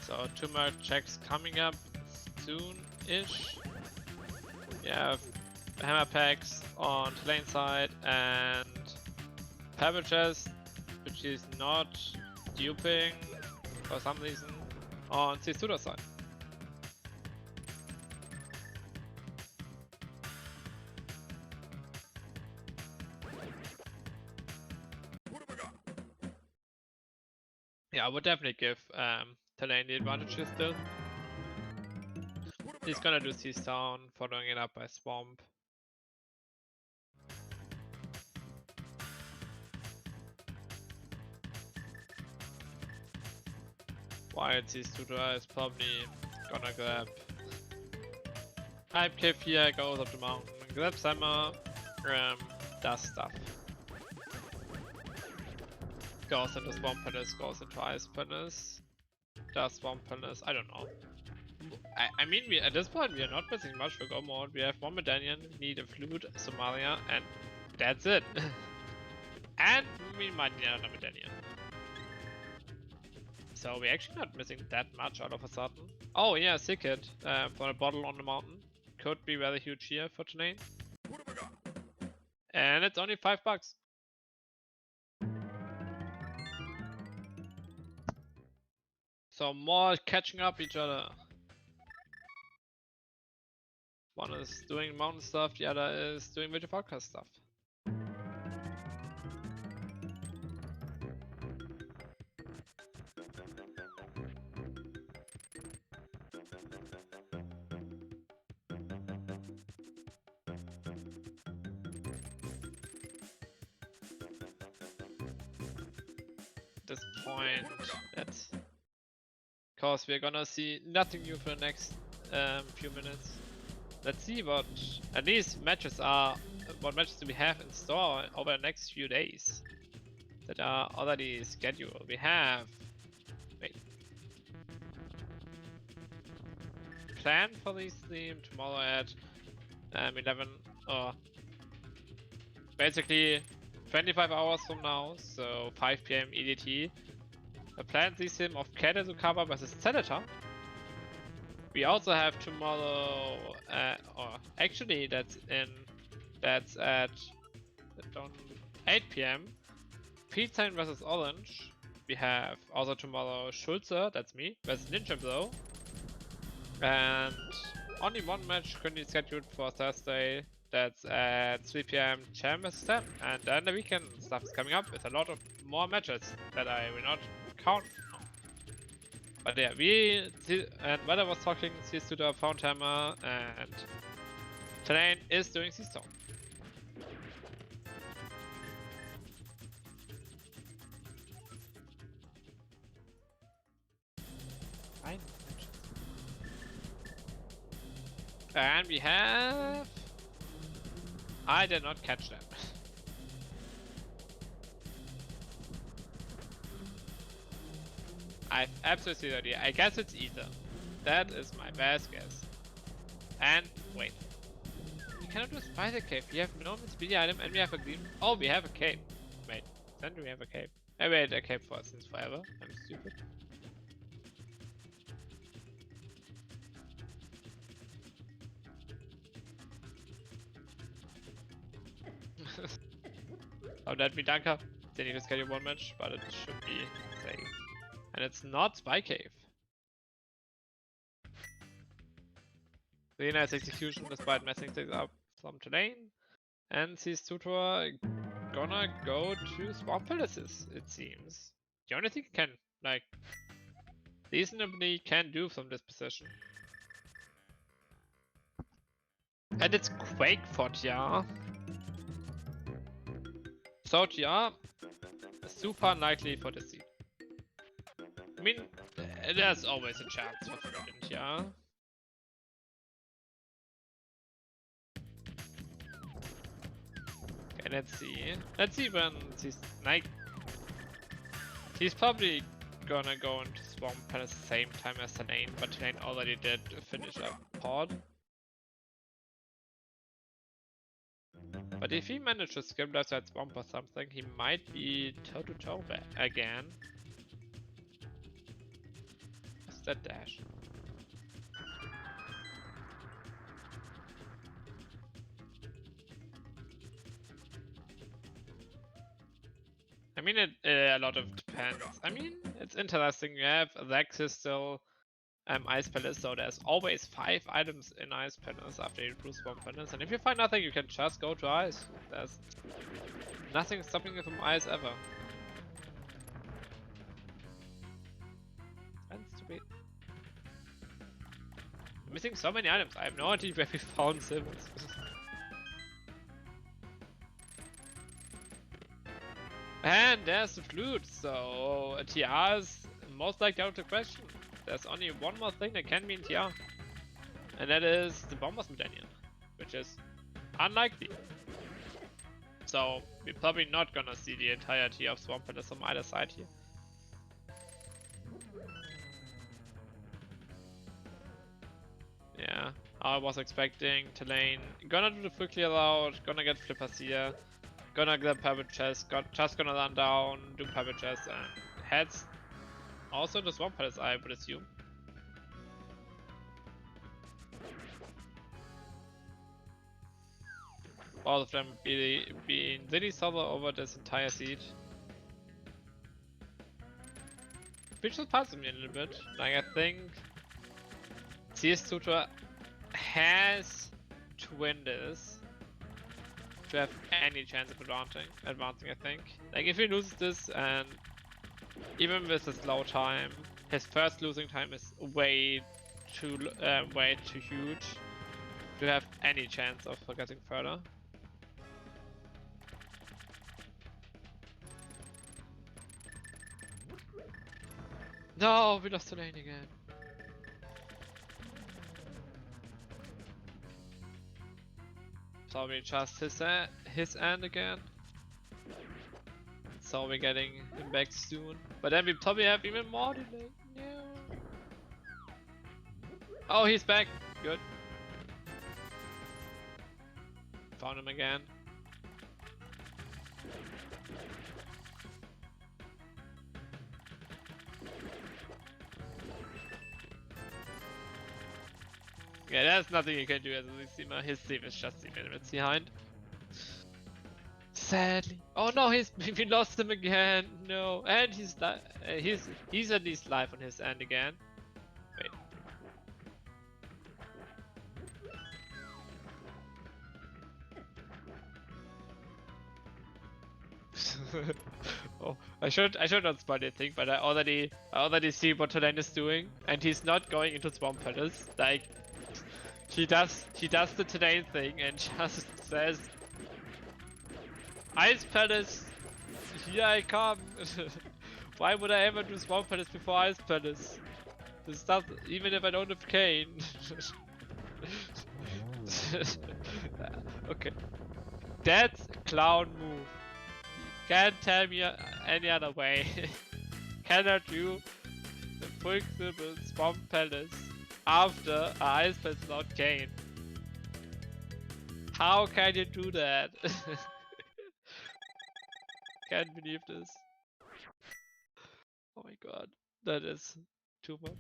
So 2 more checks coming up soon-ish. We have hammer packs on Thalane side and purple chest, which is not duping for some reason on cstutor side. Yeah, I would definitely give Thalane the advantages still. He's gonna do Seastown, following it up by Swamp. While cstutor is probably gonna grab Hype Cave here, goes up the mountain, grabs hammer, does stuff. Goes into Swamp Palace, goes into Ice Palace, does Swamp Palace, I don't know. I mean, at this point we are not missing much for go mode. We have one medallion, we need a flute, Somalia, and that's it. And we might need another medallion. So we're actually not missing that much out of a sudden. Oh yeah, Sicket for a bottle on the mountain. Could be very huge here for Thalane. And it's only $5. So more catching up each other. One is doing mountain stuff, the other is doing video podcast stuff. This point, that's because we're gonna see nothing new for the next few minutes. Let's see what at least matches are. What matches do we have in store over the next few days? that are already scheduled. We have plan for this theme tomorrow at 11 or basically 25 hours from now, so 5 PM EDT. A planned this theme of Katazukawa versus Senator. We also have tomorrow, or actually that's at 8 PM. Pizza versus Orange. We have also tomorrow Schulze, that's me, versus Ninja Bro. And only one match currently scheduled for Thursday. That's at 3 PM Champ vs Stem. And then the weekend stuff is coming up with a lot of more matches that I will not count. But yeah, and when I was talking, cstutor, Foundhammer, and thalane is doing C-Stone. And we have... I did not catch that. I have absolutely no idea. I guess it's either. That is my best guess. And wait. We cannot do Spider Cave. We have no speedy item and we have a green. Oh, we have a cape. Wait, then do we have a cape? I wait, a cape for since forever. I'm stupid. Oh, that'd be Danka. They need to schedule one match, but it should be safe. And it's not Spy Cave. Really nice execution despite messing things up from thalane. And cstutor gonna go to Swamp Palaces, it seems. The only thing he can, like, reasonably can do from this position. And it's Quake for TR. So TR, super unlikely for the seed. I mean, there's always a chance for Flint, yeah. Okay, let's see. Let's see when he's like. He's probably gonna go into Swamp at the same time as thalane, but thalane already did finish a pod. But if he manages to skip that Swamp or something, he might be toe-to-toe again. What's that dash? I mean, a lot of depends. I mean, it's interesting. You have Alexis still Ice Palace, so there's always 5 items in Ice Palace after you do Swamp Palace. And if you find nothing, you can just go to Ice. There's nothing stopping you from Ice ever. And stupid. I'm missing so many items. I have no idea where we found them. And there's the flute, so a TR is most likely out of the question. There's only one more thing that can be in TR, and that is the Bomber's Medallion, which is unlikely. So we're probably not gonna see the entirety of Swamp Palace on either side here. Yeah, I was expecting thalane gonna do the full clear out, gonna get flippers here. Gonna grab Pebble Chest, just gonna run down, do Pebble Chest, and heads also the Swamp Palace, I would assume. All of them being really solid over this entire seed. Which surprised me a little bit. Like, I think cstutor has to win this to have any chance of advancing, I think. Like, if he loses this, and even with his low time, his first losing time is way too huge to have any chance of progressing further. No, we lost the lane again. Probably just his end again. so we're getting him back soon. But then we probably have even more delay. No. Oh, he's back. Good. Found him again. Yeah, there's nothing you can do as a lead teamer. His team is just 3 minutes behind. Sadly. Oh no, we lost him again. No, and he's at least live on his end again. Wait. Oh, I should not spoil anything, but I already see what thalane is doing, and he's not going into Swamp Palace. Like he does the thalane thing and just says, Ice Palace, here I come. Why would I ever do Swamp Palace before Ice Palace? This does, even if I don't have Kane. Okay, that's a clown move. Can't tell me any other way. Cannot do the flexible Swamp Palace after Ice Palace without Kane. How can you do that? Can't believe this. Oh my god, that is too much.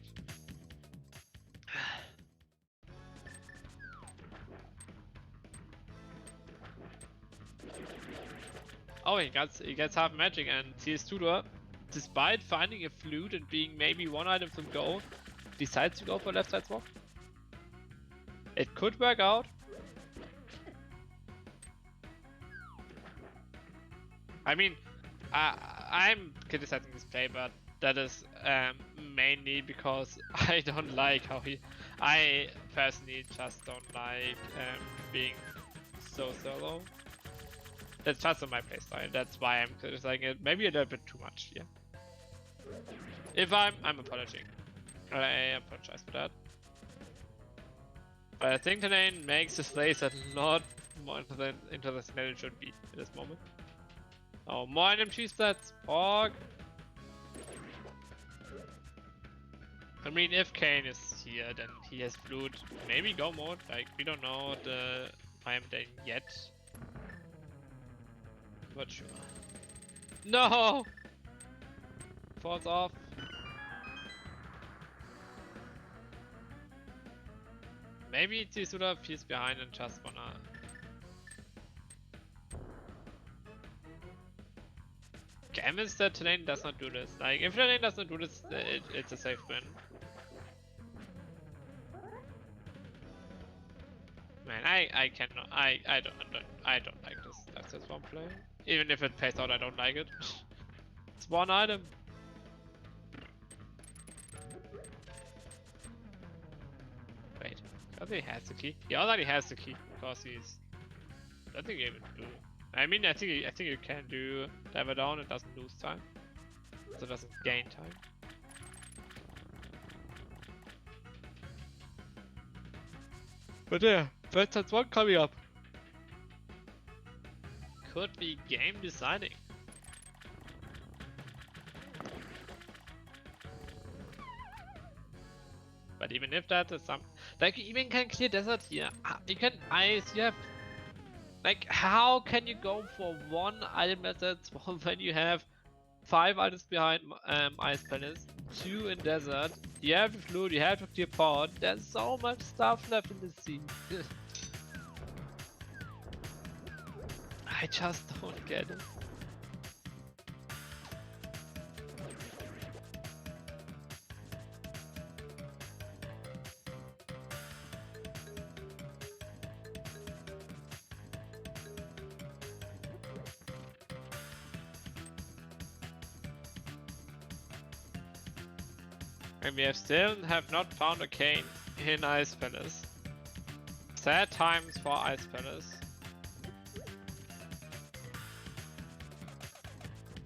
Oh, he gets half magic, and cstutor, despite finding a flute and being maybe one item from go, decides to go for left side swap. It could work out. I mean, I'm criticizing this play, but that is mainly because I don't like how I personally just don't like being so solo. That's just on my playstyle. That's why I'm criticizing it. Maybe a little bit too much, yeah. If I'm apologizing. I apologize for that. But I think thalane makes his plays a lot more interesting than it should be at this moment. Oh, more NMG stats. Org. I mean, if Kane is here, then he has flute. Maybe go mode. Like, we don't know the time then yet. But sure. No! Falls off. Maybe cstutor feels behind and just wanna. Gammas that thalane does not do this. Like, if thalane does not do this, it's a safe win. Man, I cannot. I don't like this. That's just one play. Even if it pays out, I don't like it. It's one item. Wait, I think he has the key. He already has the key because he's. I think he even do. I mean, I think you can do diver down. It doesn't lose time, so it doesn't gain time. But yeah, that's one coming up. Could be game deciding. But even if that is some, like, you even can clear desert here. You can ice. You have, like, how can you go for one item method when you have 5 items behind Ice Palace, 2 in desert? You have the flute. You have to clear pod. There's so much stuff left in the sea. I just don't get it. And we still have not found a Kane in Ice Palace. Sad times for Ice Palace.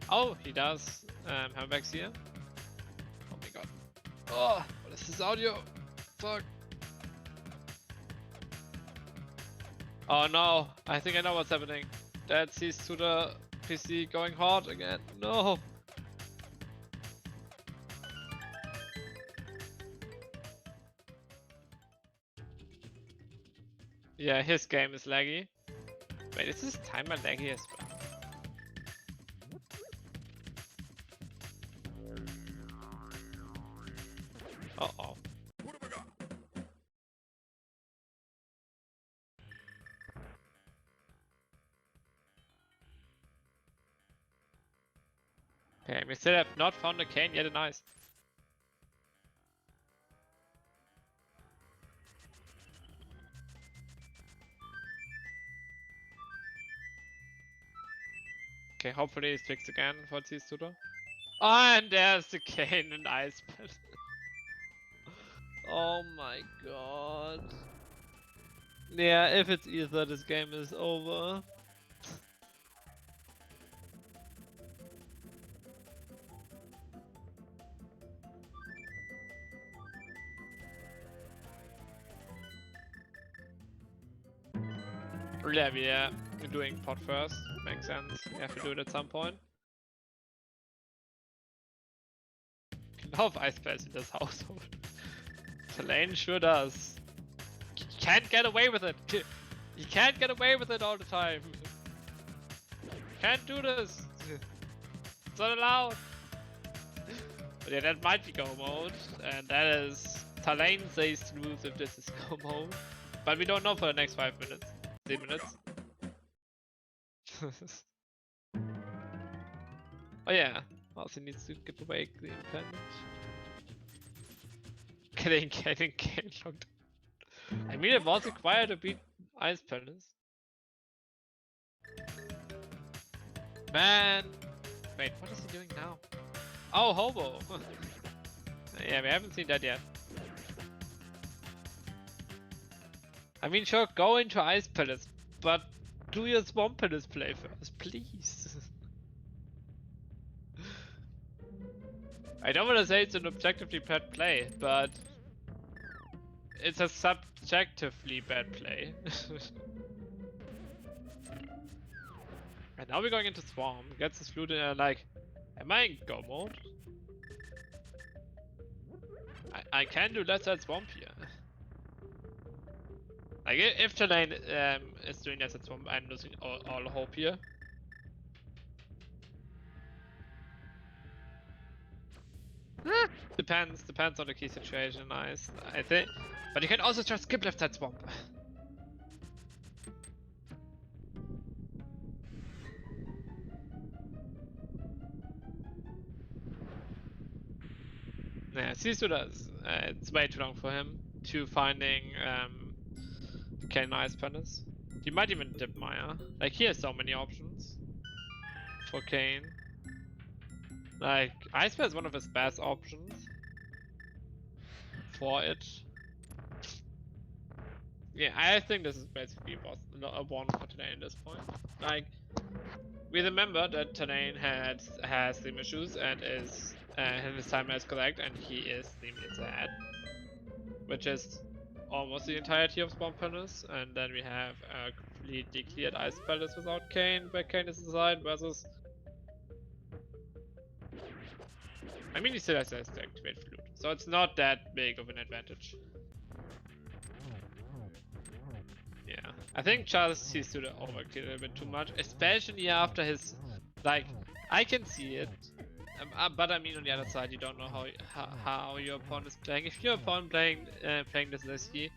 Oh, he does have backs here. Oh my god. Oh, what is this audio? Fuck. Oh no, I think I know what's happening. That cstutor PC going hard again. No. Yeah, his game is laggy. Wait, is this timer laggy as well? Uh-oh. Okay, we still have not found a cane yet, nice. Okay, hopefully it's fixed again for cstutor. Oh, and there's the cane and ice pit. Oh my god. Yeah, if it's either, this game is over. Yeah, we're doing pot first. Makes sense. We have to do it at some point. Love ice pits in this household. Thalane sure does. You can't get away with it. You can't get away with it all the time. Can't do this. It's not allowed. But yeah, that might be go mode, and that is Thalane says to lose if this is go mode. But we don't know for the next 5 minutes. 10 minutes. Oh yeah, also needs to give away the independent. Getting locked. I mean, it was required to beat Ice Palace. Man! Wait, what is he doing now? Oh, hobo! Yeah, we haven't seen that yet. I mean, sure, go into Ice Palace, but do your Swamp Palace play first, please. I don't want to say it's an objectively bad play, but it's a subjectively bad play. And now we're going into Swarm, gets his flute in like, am I in go mode? I can do less than Swamp here. Like if Thalane is doing less than Swamp, I'm losing all hope here. Depends on the key situation, nice. I think, but you can also just skip left side Swamp. Yeah, Sisu does. It's way too long for him to finding Kane Ice Palace. He might even dip Maya. Like he has so many options for Kane. Like Ice Palace is one of his best options for it. Yeah, I think this is basically a one for today at this point. Like we remember that Thalane has Steam issues and is his timer is correct and he is Steam inside, which is almost the entirety of Swamp Palace, and then we have a completely cleared Ice Palace without Kane, where Kane is inside versus. I mean, he still has to activate Flute, so it's not that big of an advantage. Yeah, I think just he's to the overkill a little bit too much, especially after his, like, I can see it, but I mean on the other side, you don't know how your opponent is playing. If your opponent playing this risky,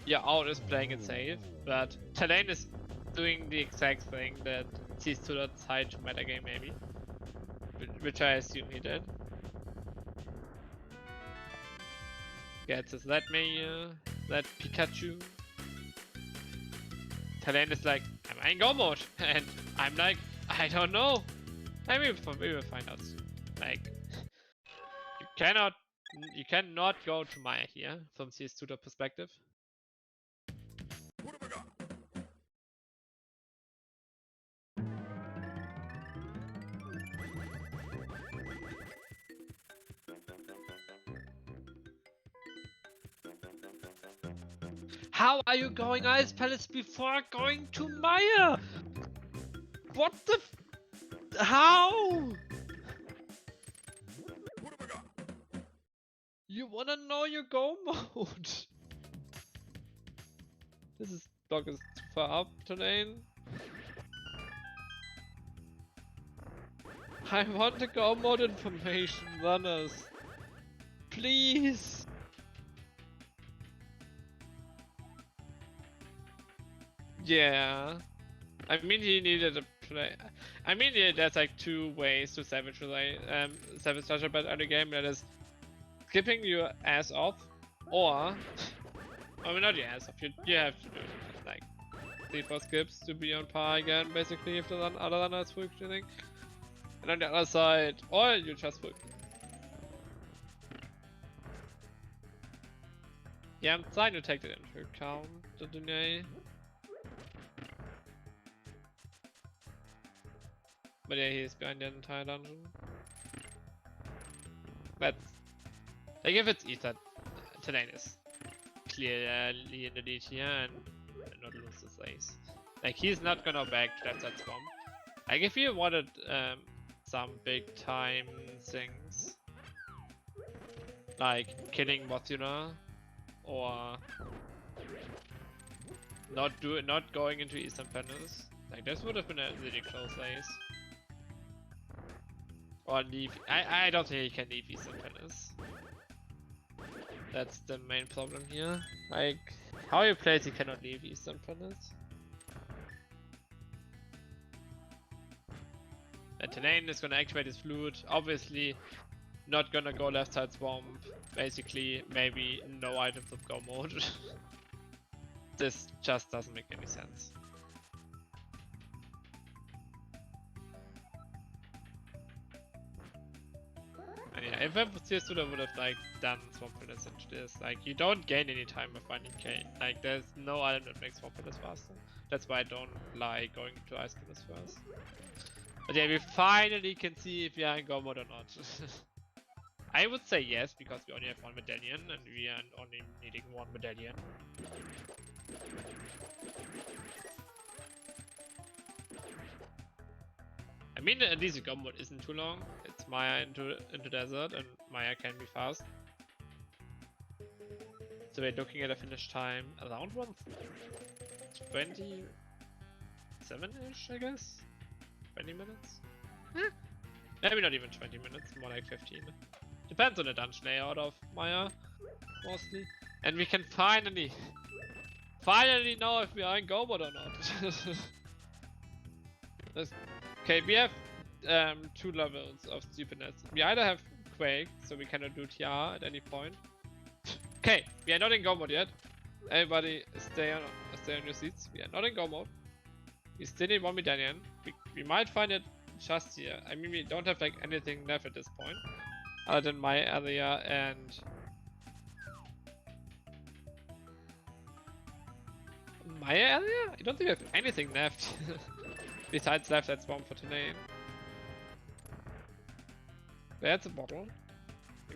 your out is playing it safe, but Thalane is doing the exact thing that cstutor tried to metagame maybe, which I assume he did. Gets his that Mayor, that Pikachu. Thalane is like, am I in go mode? And I'm like, I don't know. I mean, we will find out soon. Like, you cannot go to Maya here from cstutor perspective. How are you going Ice Palace before going to Maya? What the How? You wanna know your go mode? This block is too far up, thalane. I want the go mode information, runners. Please. Yeah. I mean, he needed a play. I mean, yeah, there's like two ways to savage such a bad early game. That is skipping your ass off, or I mean, not your ass off. You have to do it, like 3-4 skips to be on par again, basically, if the other runner is functioning. And on the other side, or you just full. Yeah, I'm trying to take that into account, the delay. But yeah, he's behind the entire dungeon. But like, if it's Ether, thalane is clearly in the lead here and not lose this ace. Like, he's not gonna back to that side bomb. Like, if you wanted some big time things, like killing Mothula, or not going into Eastern Palace, like this would have been a really close ace. Or leave. I don't think he can leave Eastern Palace. That's the main problem here. Like, how he plays, he cannot leave Eastern Palace. And thalane is gonna activate his flute. Obviously, not gonna go left side swamp. Basically, maybe no items of go mode. This just doesn't make any sense. And yeah, if cstutor would have like done swamp pillars into this, like, you don't gain any time by finding K. Like, there's no item that makes swamp pillars faster. That's why I don't like going to ice pillars first. But yeah, we finally can see if we are in go mode or not. I would say yes, because we only have one medallion and we are only needing one medallion. I mean, at least the go mode isn't too long. It's Maya into desert, and Maya can be fast. So we're looking at a finish time around 1:27-ish, I guess. 20 minutes? Maybe not even 20 minutes, more like 15. Depends on the dungeon layout of Maya, mostly. And we can finally know if we are in go mode or not. Okay, we have 2 levels of stupidness. We either have Quake, so we cannot do TR at any point. Okay, we are not in go mode yet. Everybody stay on your seats. We are not in go mode. We still need 1 medallion. We might find it just here. I mean, we don't have like anything left at this point, other than my area and my area. I don't think we have anything left besides left side swamp for thalane. That's a bottle.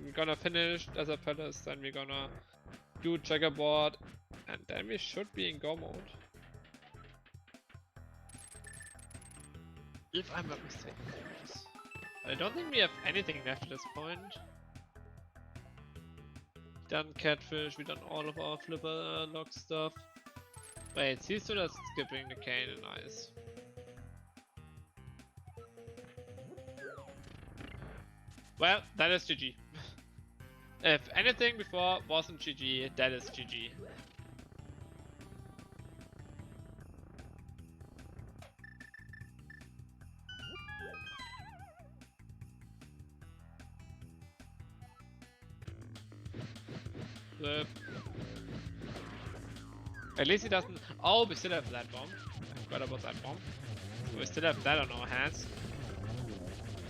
We're gonna finish Desert Palace, then we're gonna do checkerboard, and then we should be in go mode. If I'm not mistaken. I don't think we have anything left at this point. Done catfish, we done all of our flipper lock stuff. Wait, cstutor skipping the cane and ice. Well, that is GG. If anything before wasn't GG, that is GG. At least he doesn't. Oh, we still have that bomb. I forgot about that bomb. We still have that on our hands.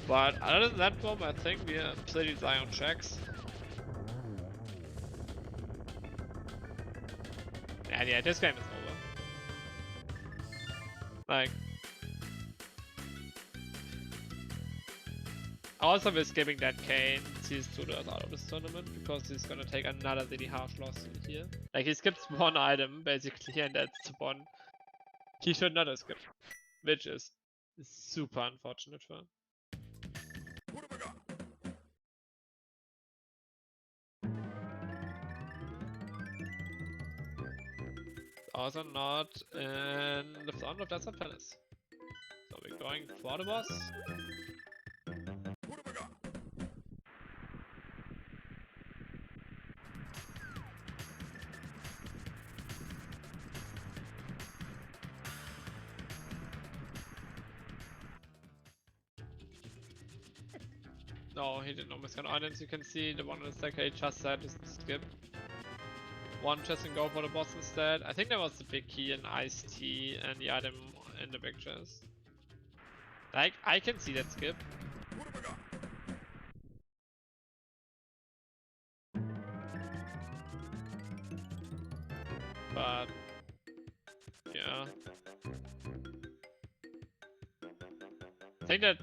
But other than that bomb, I think we are pretty high on checks. Yeah, this game is over. Like, also we're skipping that cane. Cstutor is out of this tournament because he's gonna take another really harsh loss here. Like, he skips 1 item basically, and that's the one he should not have skipped, which is super unfortunate for him. Also not in the front of Desert Palace. So we're going for the boss. No, he did not miss on items. You can see the one in the staircase just said is skip. One chest and go for the boss instead. I think that was the big key in iced tea and the item in the big chest. Like, I can see that skip. But yeah. I think that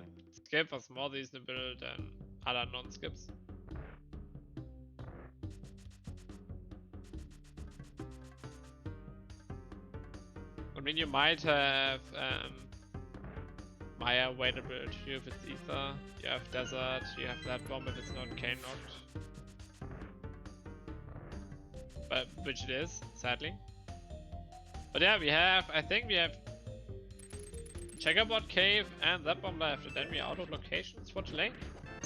skip was more reasonable than other non-skips. I mean, you might have Maya available too if it's Ether. You have Desert, you have that bomb if it's not K knocked. But which it is, sadly. But yeah, we have, I think we have Checkerboard Cave and that bomb left, and then we're out of locations for Thalane.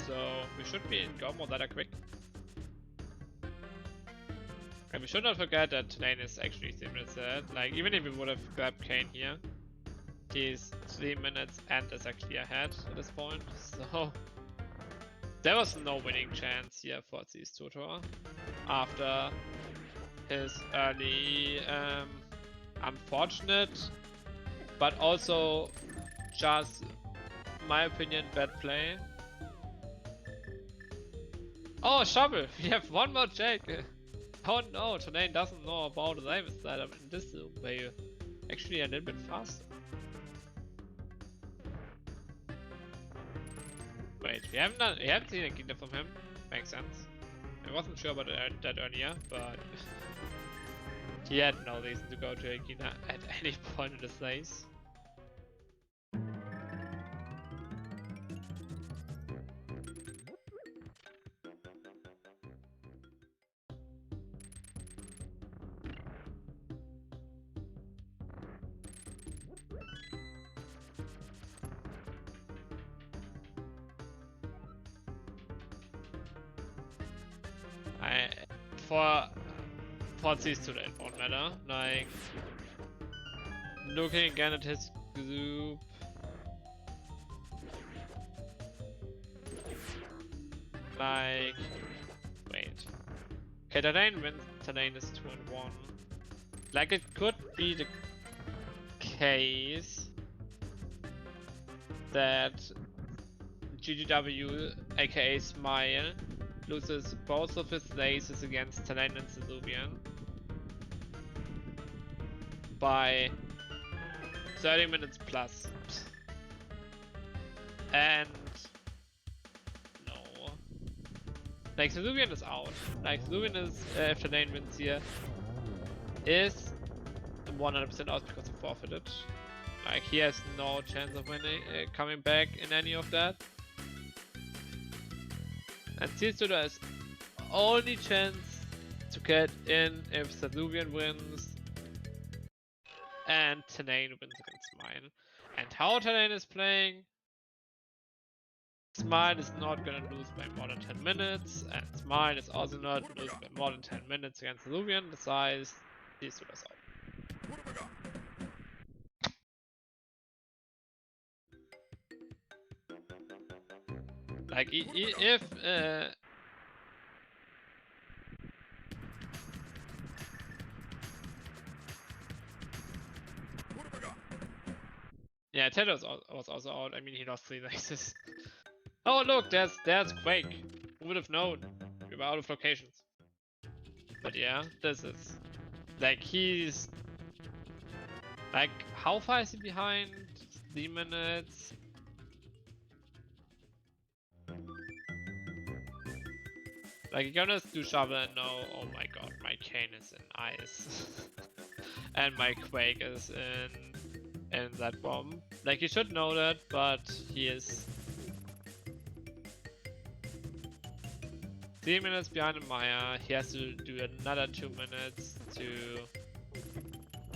So we should be in Gomo that are quick. And we should not forget that Thalane is actually 3 minutes ahead. Like, even if we would have grabbed Kane here, he's 3 minutes and is actually ahead at this point. So there was no winning chance here for cstutor after his early unfortunate, but also just, my opinion, bad play. Oh, Shovel! We have one more check! Oh no, Thalane doesn't know about the Davis setup in this way. Actually a little bit faster. Wait, we haven't seen a Gina from him. Makes sense. I wasn't sure about that earlier, but he had no reason to go to a Gina at any point in this race. For these two, it won't matter. Like, looking again at his group. Like, wait. Okay, Thalane wins. Thalane is 2-1. Like, it could be the case that GGW, aka Smile, loses both of his races against Thalane and Serubian by 30 minutes plus. And no. Like, Serubian is out. Like, Serubian is, if Thalane wins here, is 100% out because he forfeited. Like, he has no chance of winning, coming back in any of that. And cstutor has only chance to get in if Serubian wins and Thalane wins against Smile. And how Thalane is playing, Smile is not gonna lose by more than 10 minutes, and Smile is also not lose by more than 10 minutes against Serubian. Besides, cstutor's out. Like, if yeah, Ted was also out. I mean, he lost 3 races. Oh look, there's Quake. Who would have known? We were out of locations. But yeah, this is like, he's like, how far is he behind? 3 minutes. Like, you're gonna do Shovel and know, oh my god, my Kane is in ice. And my Quake is in that bomb. Like, he should know that, but he is 3 minutes behind Maya. He has to do another 2 minutes to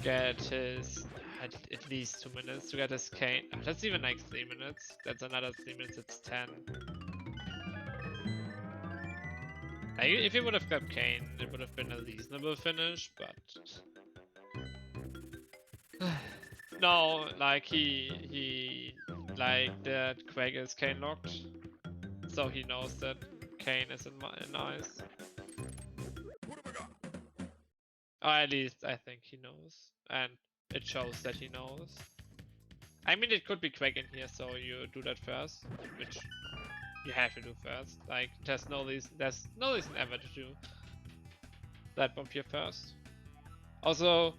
get his, at least 2 minutes to get his cane. That's even like 3 minutes. That's another 3 minutes, it's 10. Like, if he would have got cane, it would have been a reasonable finish, but no, like he like that Quake is cane locked, so he knows that cane is in ice. Or at least I think he knows, and it shows that he knows. I mean, it could be Quake in here, so you do that first, which you have to do first. Like, there's no reason ever to do that bump here first. Also,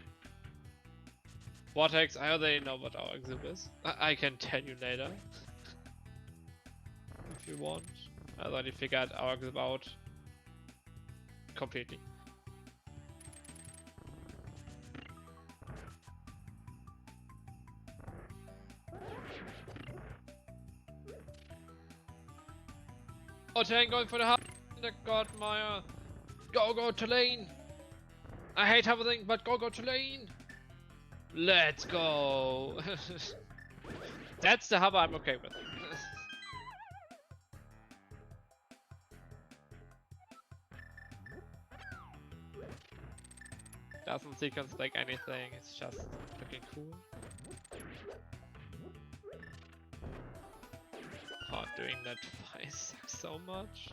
Vortex, I already know what our exhibit is. I can tell you later. If you want. I already figured our exhibit out completely. Oh, Thalane going for the hard. God, Maya. Go, thalane. I hate everything, but go, thalane. Let's go. That's the hub I'm okay with. Doesn't sequence like anything, it's just looking cool. Oh, doing that twice sucks so much.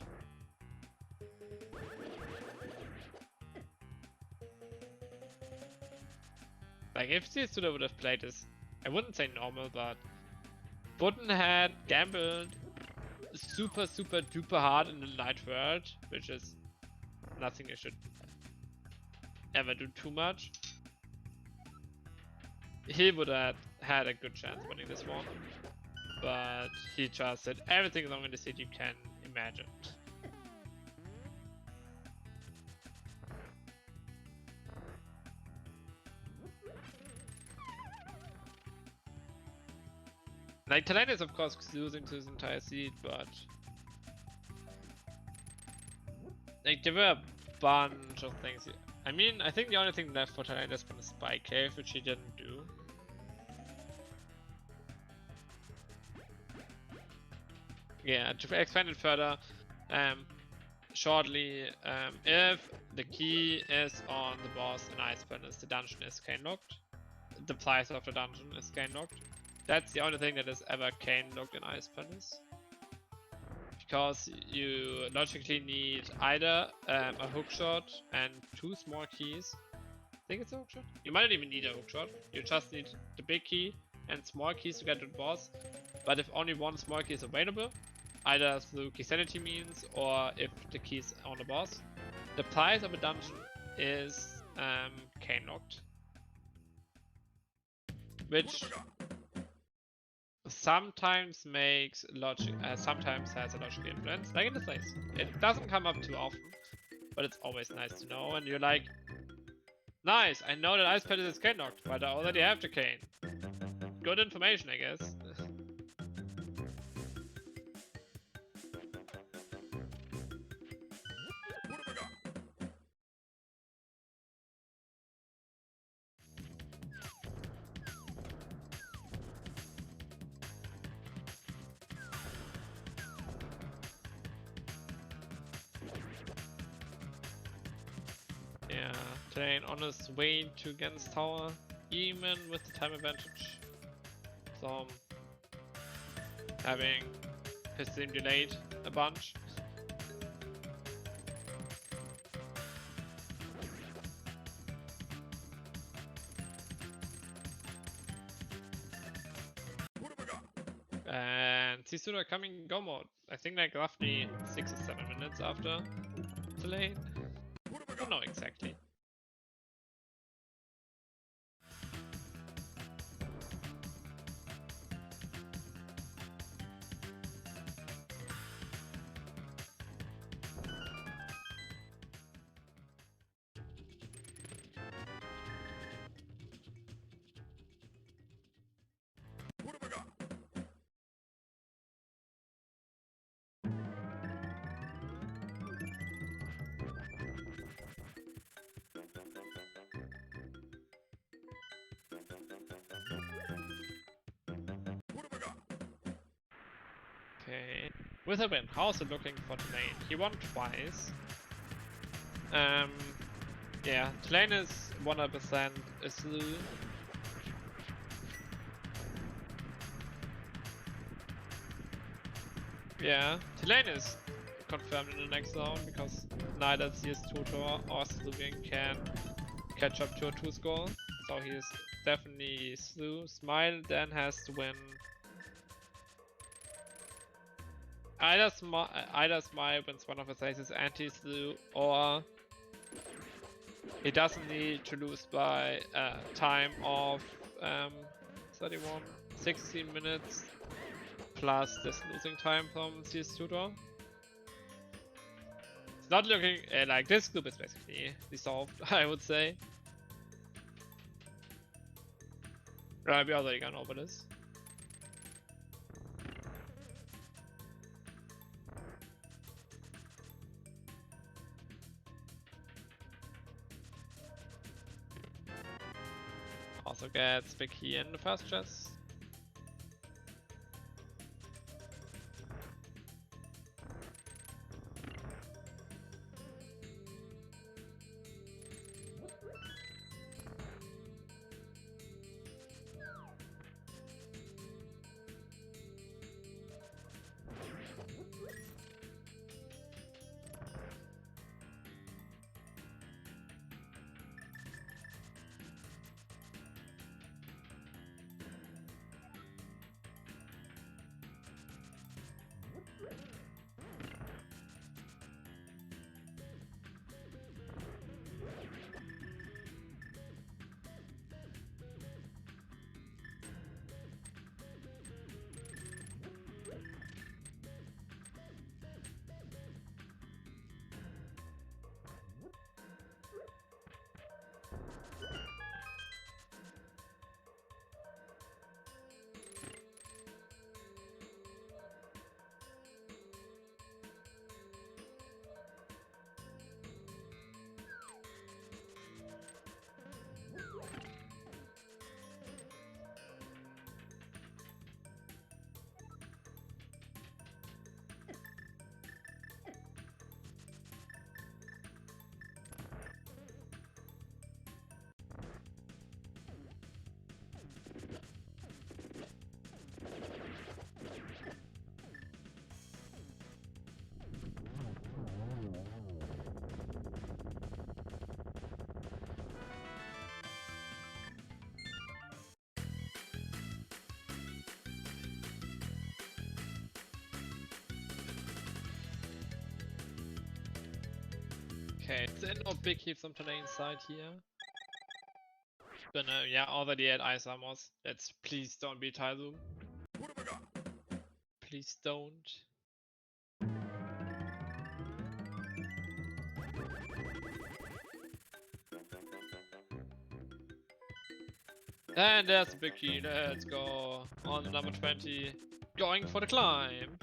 Like, if cstutor would have played this, I wouldn't say normal, but wouldn't had gambled super duper hard in the light world, which is nothing you should ever do too much. He would have had a good chance winning this one, but he just did everything wrong in the seed you can imagine. Like, thalane is of course losing to his entire seed, but like, there were a bunch of things. I mean, I think the only thing left for thalane has been a spy cave, which he didn't do. Yeah, to expand it further, shortly, if the key is on the boss in Ice Furnace, the dungeon is cane locked. The price of the dungeon is cane locked. That's the only thing that is ever cane locked in Ice Furnace. Because you logically need either a hookshot and 2 small keys. I think it's a hookshot. You might not even need a hookshot. You just need the big key and small keys to get to the boss. But if only one small key is available, either through key sanity means or if the key is on the boss, the price of a dungeon is cane locked. Which sometimes makes logic, sometimes has a logical influence, like in this case. It doesn't come up too often, but it's always nice to know, and you're like, nice, I know that Ice Palace is cane locked, but I already have the cane. Good information, I guess. Yeah, thalane on his way to Gen's tower, even with the time advantage. So, having his stream delayed a bunch. And cstutor coming go mode. I think like roughly 6 or 7 minutes after thalane. I don't know exactly. Okay. With a win, how's it looking for thalane? He won twice. Yeah, thalane is 100% a slew. Yeah, thalane is confirmed in the next zone because neither cstutor or Sluvian can catch up to a 2 score. So he is definitely slew. Smile then has to win. Either Smile wins one of his aces anti-slew, or he doesn't need to lose by a time of 31, 16 minutes plus this losing time from cstutor. It's not looking like this group is basically dissolved, I would say. We already gone over this. Also gets big key in the first chest. Okay, so no big heaps on thalane side here. But yeah, already at Ice Armors. Let's please don't be Taizum. Please don't. And there's a big key. Let's go on the number 20. Going for the climb.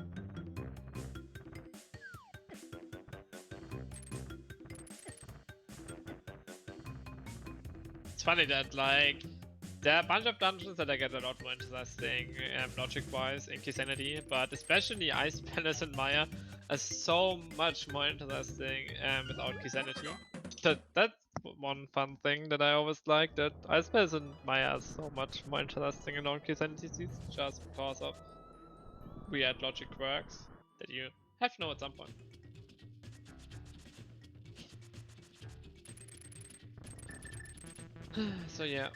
It's funny that like there are a bunch of dungeons that I get a lot more interesting logic-wise in Kisanity, but especially Ice Palace and Maya are so much more interesting without Kisanity. That's one fun thing that I always like, that Ice Palace and Maya are so much more interesting in non-Kisanity seats just because of weird logic quirks that you have to know at some point. So yeah,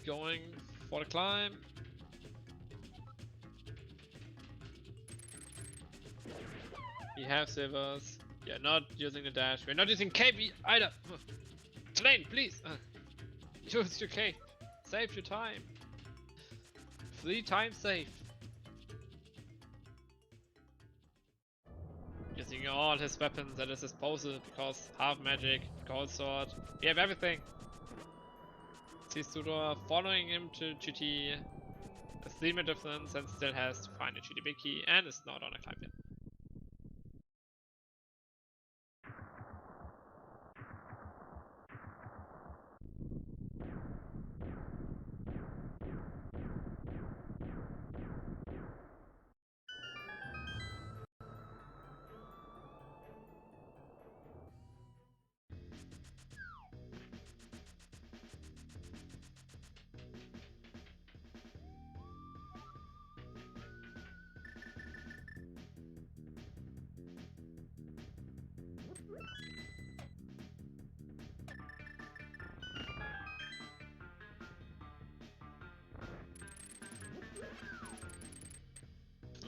going for the climb. We have silvers. We are not using the dash. We're not using KB either. Thalane, please. Use your cape. Save your time. 3 times safe. Using all his weapons at his disposal because half magic, cold sword. We have everything. cstutor following him to GT. A 3-minute difference and still has to find a GT big key and is not on a climb yet.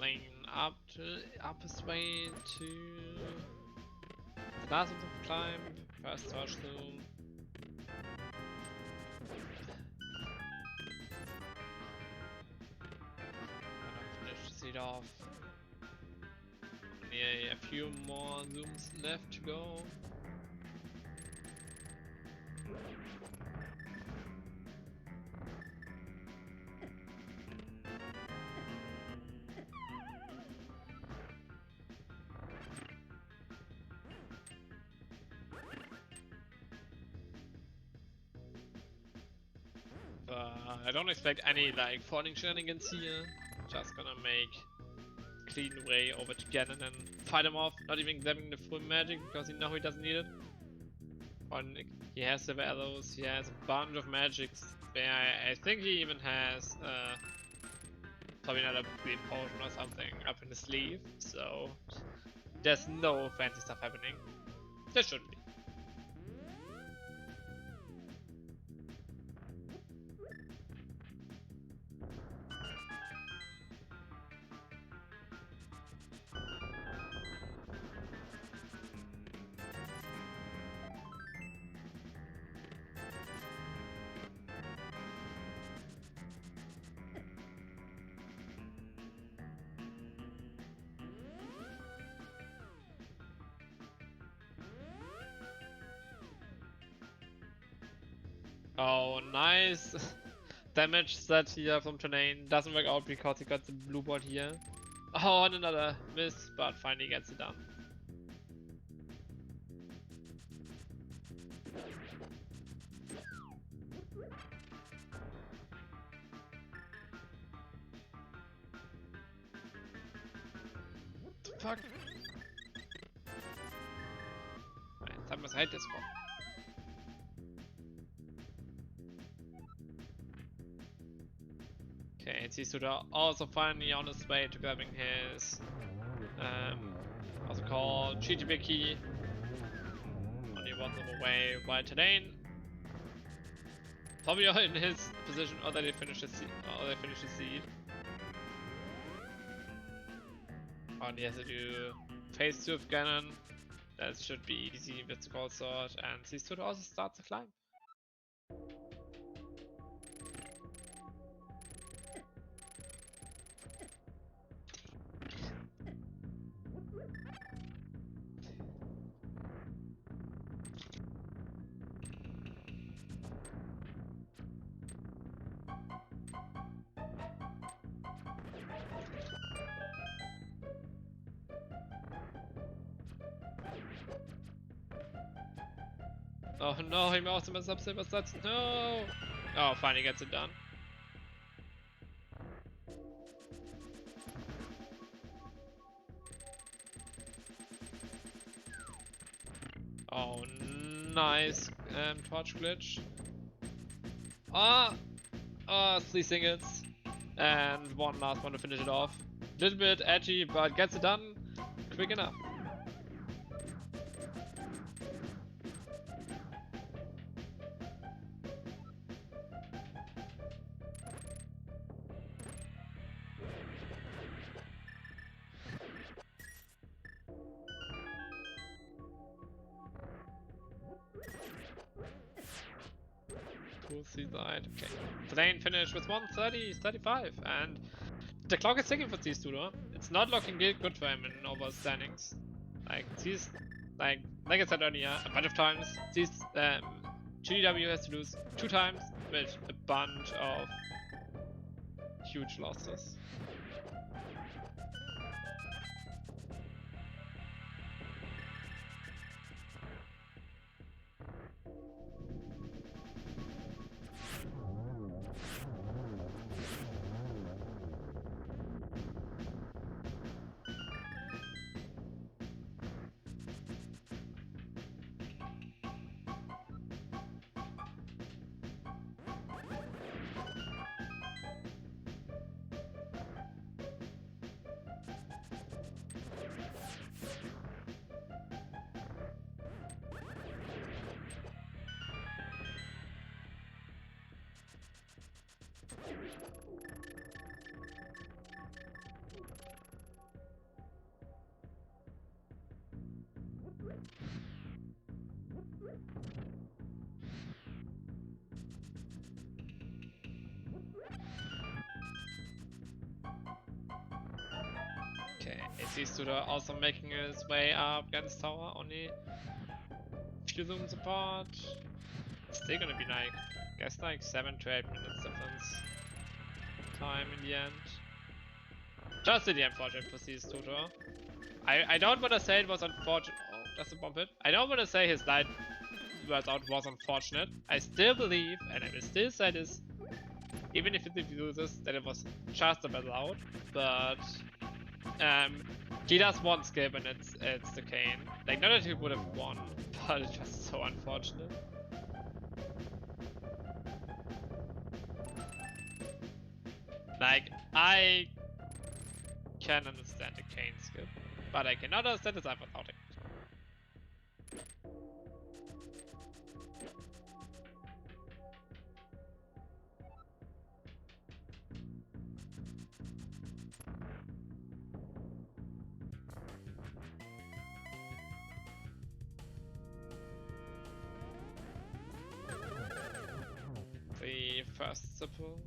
lane up to upper way to the last of the climb. First touch through. Gonna finish the seat off. Yeah, a few more zooms left to go. I don't expect any like falling shenanigans here. Just gonna make clean way over to Ganon and fight him off. Not even grabbing the full magic because he knows he doesn't need it. And he has the arrows. He has a bunch of magics. Where I think he even has probably another green potion or something up in his sleeve. So there's no fancy stuff happening. There shouldn't be. Oh, nice damage set here from Thalane. Doesn't work out because he got the blue board here. Oh, and another miss, but finally gets it done. What the fuck? I must hate this one. Okay, cstutor also finally on his way to grabbing his what's it called, cheaty big key. Only one of the way by Thalane. Probably in his position, or that they finish the seed. And he has to do phase 2 of Ganon. That should be easy with the Gold Sword, and cstutor also starts the climb. Oh no, he also messed up Silver Stats. No! Oh, finally gets it done. Oh, nice torch glitch. Ah! 3 singles. And one last one to finish it off. Little bit edgy, but gets it done quick enough. Seaside. Okay. Thalane finished with 130-35, and the clock is ticking for cstutor. It's not looking good for him in overall standings. Like he's like I said earlier, a bunch of times these GDW has to lose 2 times with a bunch of huge losses. Okay, cstutor also making his way up against tower, only few zooms apart. Still gonna be like, I guess like 7 to 8 minutes difference time in the end. Just really unfortunate for cstutor. I don't wanna say it was unfortunate. Oh, that's a bomb hit. I don't wanna say his light words out was unfortunate. I still believe, and I will still say this, even if it loses, that it was just a bit loud. But he does one skip and it's the Kane. Like, not that he would have won, but it's just so unfortunate. Like, I can understand the Kane skip, but I cannot understand his Alpha outing. The first simple.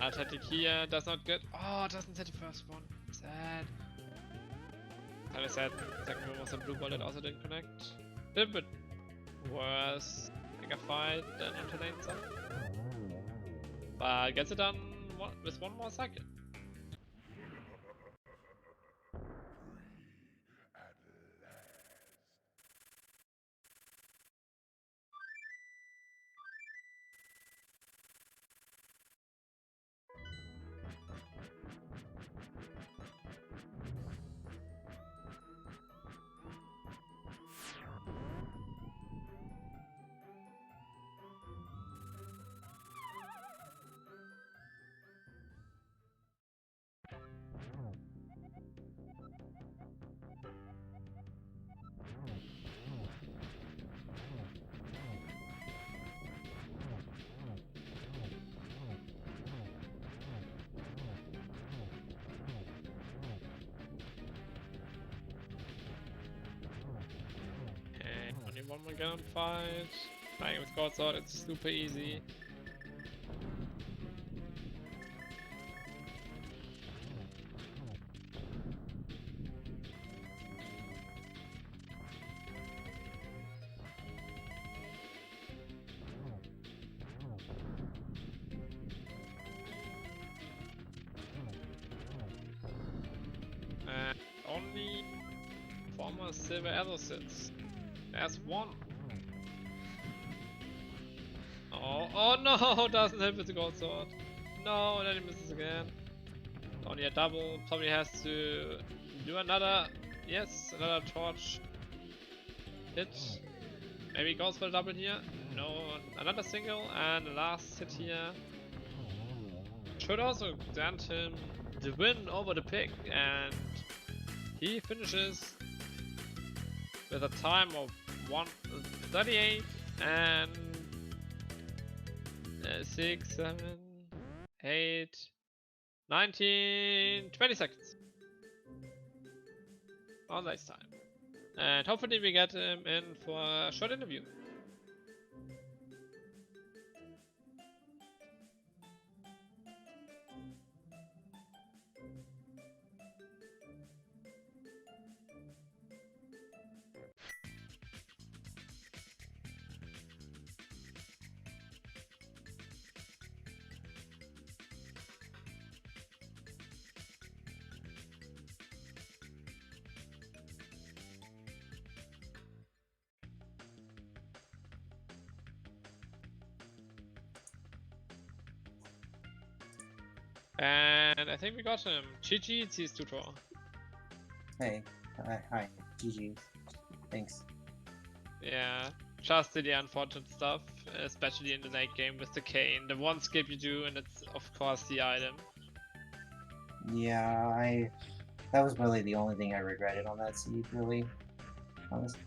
Athletic here does not get. Oh, doesn't hit the first one. Sad. Kind of sad. Second one was a blue ball that also didn't connect. A little bit worse. Like a fight than on thalane side. But gets it done with one more second. Only one more gun fight. Playing with God Sword, it's super easy. And only former silver Athelsits. There's one. Oh no, doesn't hit with the gold sword. No, then he misses again. Only a double, probably has to do another, yes, another torch hit. Maybe goes for a double here. No, another single, and the last hit here. Should also grant him the win over the pick, and he finishes with a time of 1:38 and 6, 7, 8, 19, 20 seconds on race time. And hopefully we get him in for a short interview. And I think we got him. GG, it's his tutor. Hey, hi, GG. Thanks. Yeah, just the unfortunate stuff, especially in the late game with the Kane. The one skip you do, and it's of course the item. Yeah, that was really the only thing I regretted on that seed, really. Honestly.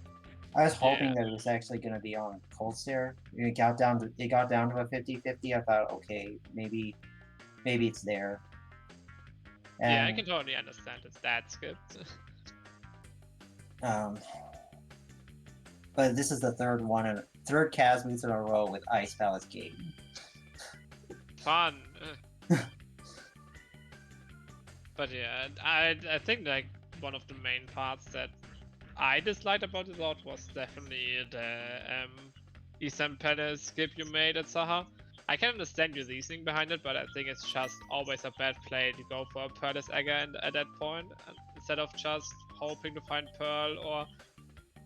I was hoping Yeah. that it was actually going to be on Cold Stare. It got down to a 50-50. I thought, okay, maybe it's there. Yeah, I And can totally understand it's that skipped. um, but this is the third Cas Boots in a row with Ice Palace Gate. Fun. But yeah, I think like one of the main parts that I disliked about it a lot was definitely the Eastern Palace skip you made at Saha. I can understand your reasoning behind it, but I think it's just always a bad play to go for a Palace Egger at that point instead of just hoping to find Pearl or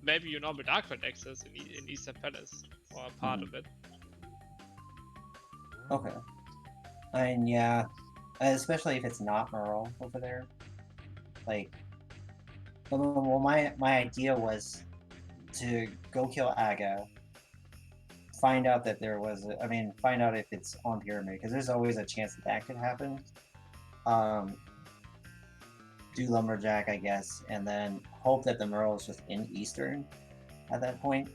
maybe your normal Dark Red access in Eastern Palace or a part of it. Okay. And yeah, especially if it's not Merle over there. Like, well, my idea was to go kill Aga, find out that there was, find out if it's on Pyramid, because there's always a chance that that could happen. Do Lumberjack, I guess, and then hope that the Merle is just in Eastern at that point.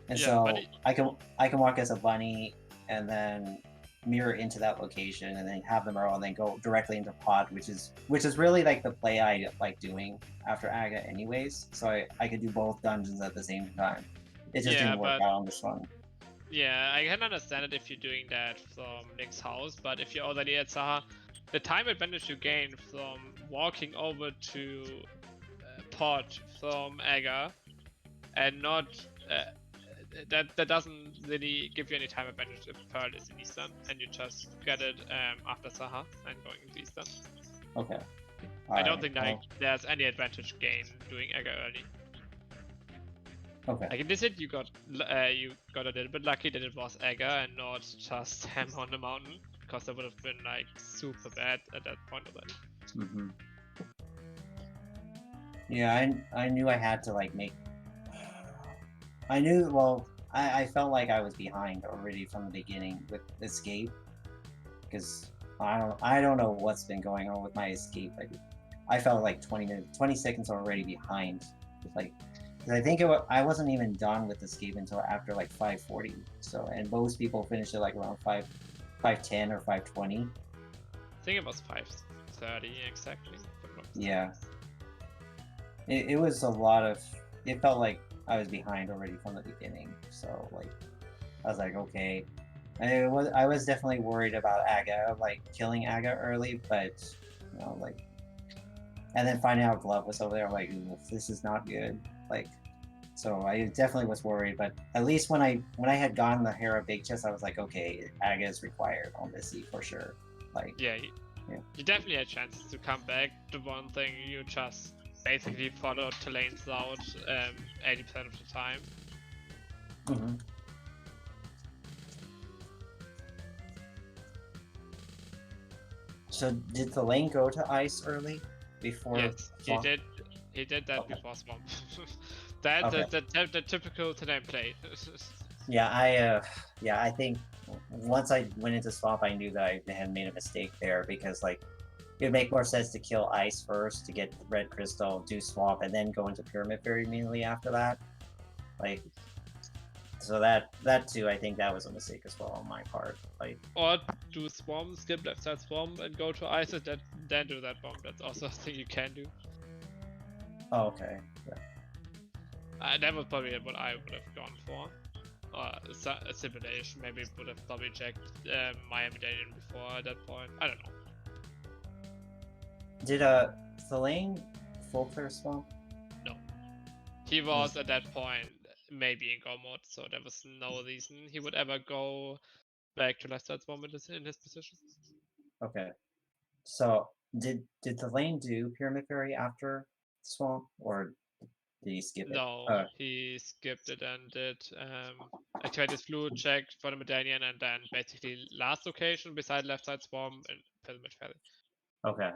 And Yeah, but so I can walk as a bunny and then mirror into that location and then have the Merle and then go directly into Pod, which is really like the play I like doing after Aga anyways. So I could do both dungeons at the same time. It just yeah, didn't work but out on this one. yeah, I can understand it if you're doing that from Nick's house, but if you're already at Saha, the time advantage you gain from walking over to Pod from Aga and not that doesn't really give you any time advantage if Pearl is in Eastern and you just get it after Saha and going into Eastern. Okay. I don't think like there's any advantage gain doing Aga early. Okay. Like in this hit, you got a little bit lucky that it was Aga and not just Hammer on the mountain, because that would have been like super bad at that point already. Mm-hmm. Yeah, I knew I had to like make. I knew. Well, I felt like I was behind already from the beginning with escape, because I don't know what's been going on with my escape. I felt like 20 seconds already behind. Like, 'cause I think I wasn't even done with escape until after like 5:40. So, and most people finish it like around 5:10 or 5:20. I think it was 5:30 exactly. Yeah. It was a lot of. It felt like I was behind already from the beginning. So like, I was like, okay. I was definitely worried about Aga, like killing Aga early, but like, and then finding out Glove was over there, I'm like, this is not good. Like, so I definitely was worried, but at least when I had gotten the Hera Big Chest, I was like, okay, Aga is required on this for sure. Like, yeah, you definitely had chances to come back. The one thing you just basically followed Talane's route 80% of the time. Mm-hmm. So did the lane go to ice early before? Yes, he did. He did that before Swamp. That's the typical Talane play. Yeah, I think once I went into Swamp, I knew that I had made a mistake there, because like it would make more sense to kill Ice first to get Red Crystal, do Swamp, and then go into Pyramid very immediately after that. Like, so that too, I think that was a mistake as well on my part. Like, or do Swamp, skip left side Swamp, and go to Ice, and then do that bomb. That's also a thing you can do. oh, okay. Yeah. That was probably what I would have gone for. Or a simulation, maybe would have probably checked Miami Danian before at that point. I don't know. Did Thalane full clear Swamp? No. He was at that point maybe in go mode, so there was no reason he would ever go back to left side Swamp in his position. Okay. So did Thalane do Pyramid Fairy after Swamp, or did he skip it? No, he skipped it and did activate his fluid check for the medallion, and then basically last location beside left side Swamp and Pyramid Ferry. Okay.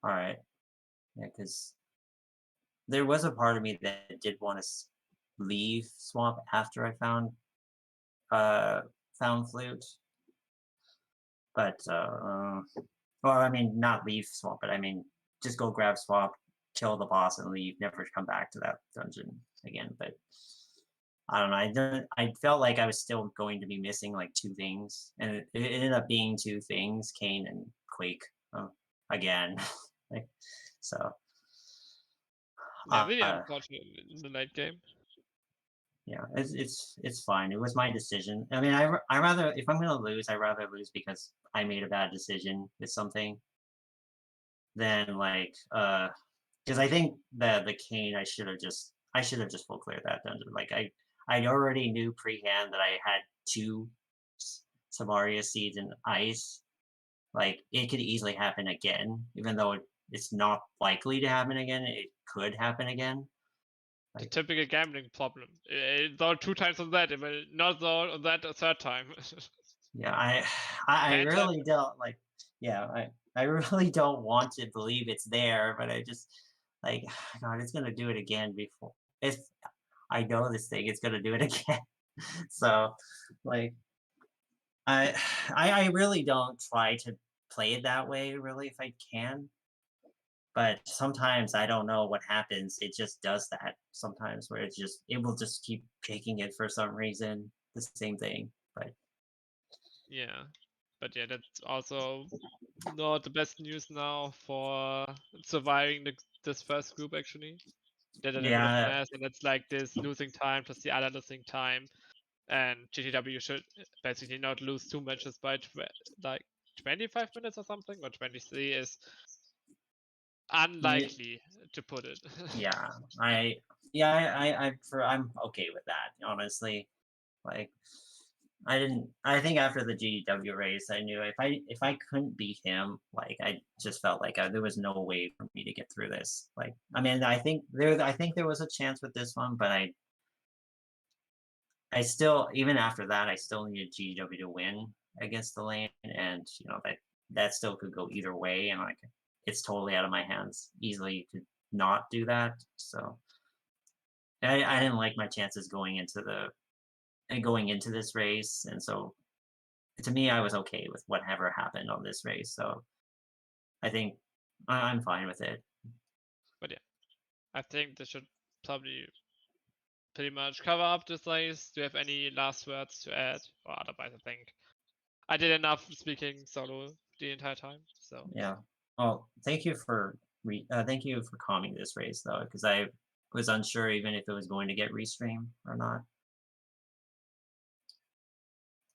All right. Yeah, because there was a part of me that did want to leave Swamp after I found Flute, but well, I mean, not leave Swamp, but I mean, just go grab Swamp, kill the boss, and leave. Never come back to that dungeon again. But I don't know. I felt like I was still going to be missing like two things, and it ended up being two things: Kane and Quake again. like, so, Yeah, really uh, unfortunate in the late game. yeah, it's fine. It was my decision. I mean, I rather if I'm gonna lose, I rather lose because I made a bad decision with something than like because I think the Kane I should have just full cleared that dungeon. Like I already knew pre-hand that I had two Samaria seeds in ice. Like it could easily happen again, even though it's not likely to happen again. It could happen again. The Like typical gambling problem. It thought 2 times on that, it will not thought on that a third time. yeah, I Can't really happen. don't like. Yeah, I really don't want to believe it's there, but I just like God, it's gonna do it again before. If I know this thing, it's gonna do it again. So, like, I I really don't try to play it that way, really, if I can. But sometimes I don't know what happens. It just does that sometimes, where it will just keep picking it for some reason. The same thing, but Yeah. But yeah, that's also not the best news now for surviving this first group actually. Did a little bit of yeah, mess, and it's like this losing time plus the other losing time. And GTW should basically not lose two matches by like 25 minutes or something, or 23 is yeah, unlikely to put it. yeah. I'm okay with that. Honestly, like I think after the GW race, I knew if I couldn't beat him, like I just felt like there was no way for me to get through this. Like I mean, I think there was a chance with this one, but I still even after that I still needed GW to win against the lane, and that still could go either way, and like it's totally out of my hands easily to not do that. So I didn't like my chances going into this race, and so to me, I was okay with whatever happened on this race. So I think I'm fine with it. But yeah, I think this should probably pretty much cover up this race. Do you have any last words to add? Or otherwise, I think I did enough speaking solo the entire time. So Yeah. Well, thank you for calming this race though, because I was unsure even if it was going to get restreamed or not.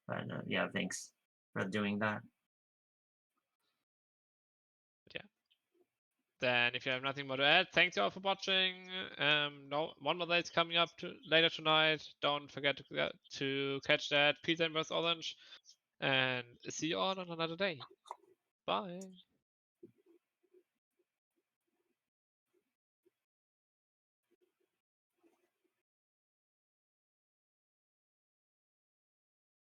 But yeah, thanks for doing that. yeah. Then if you have nothing more to add, thanks you all for watching. No, one more day is coming up later tonight. Don't forget to catch that Pizza vs Orange, and see you all on another day. Bye.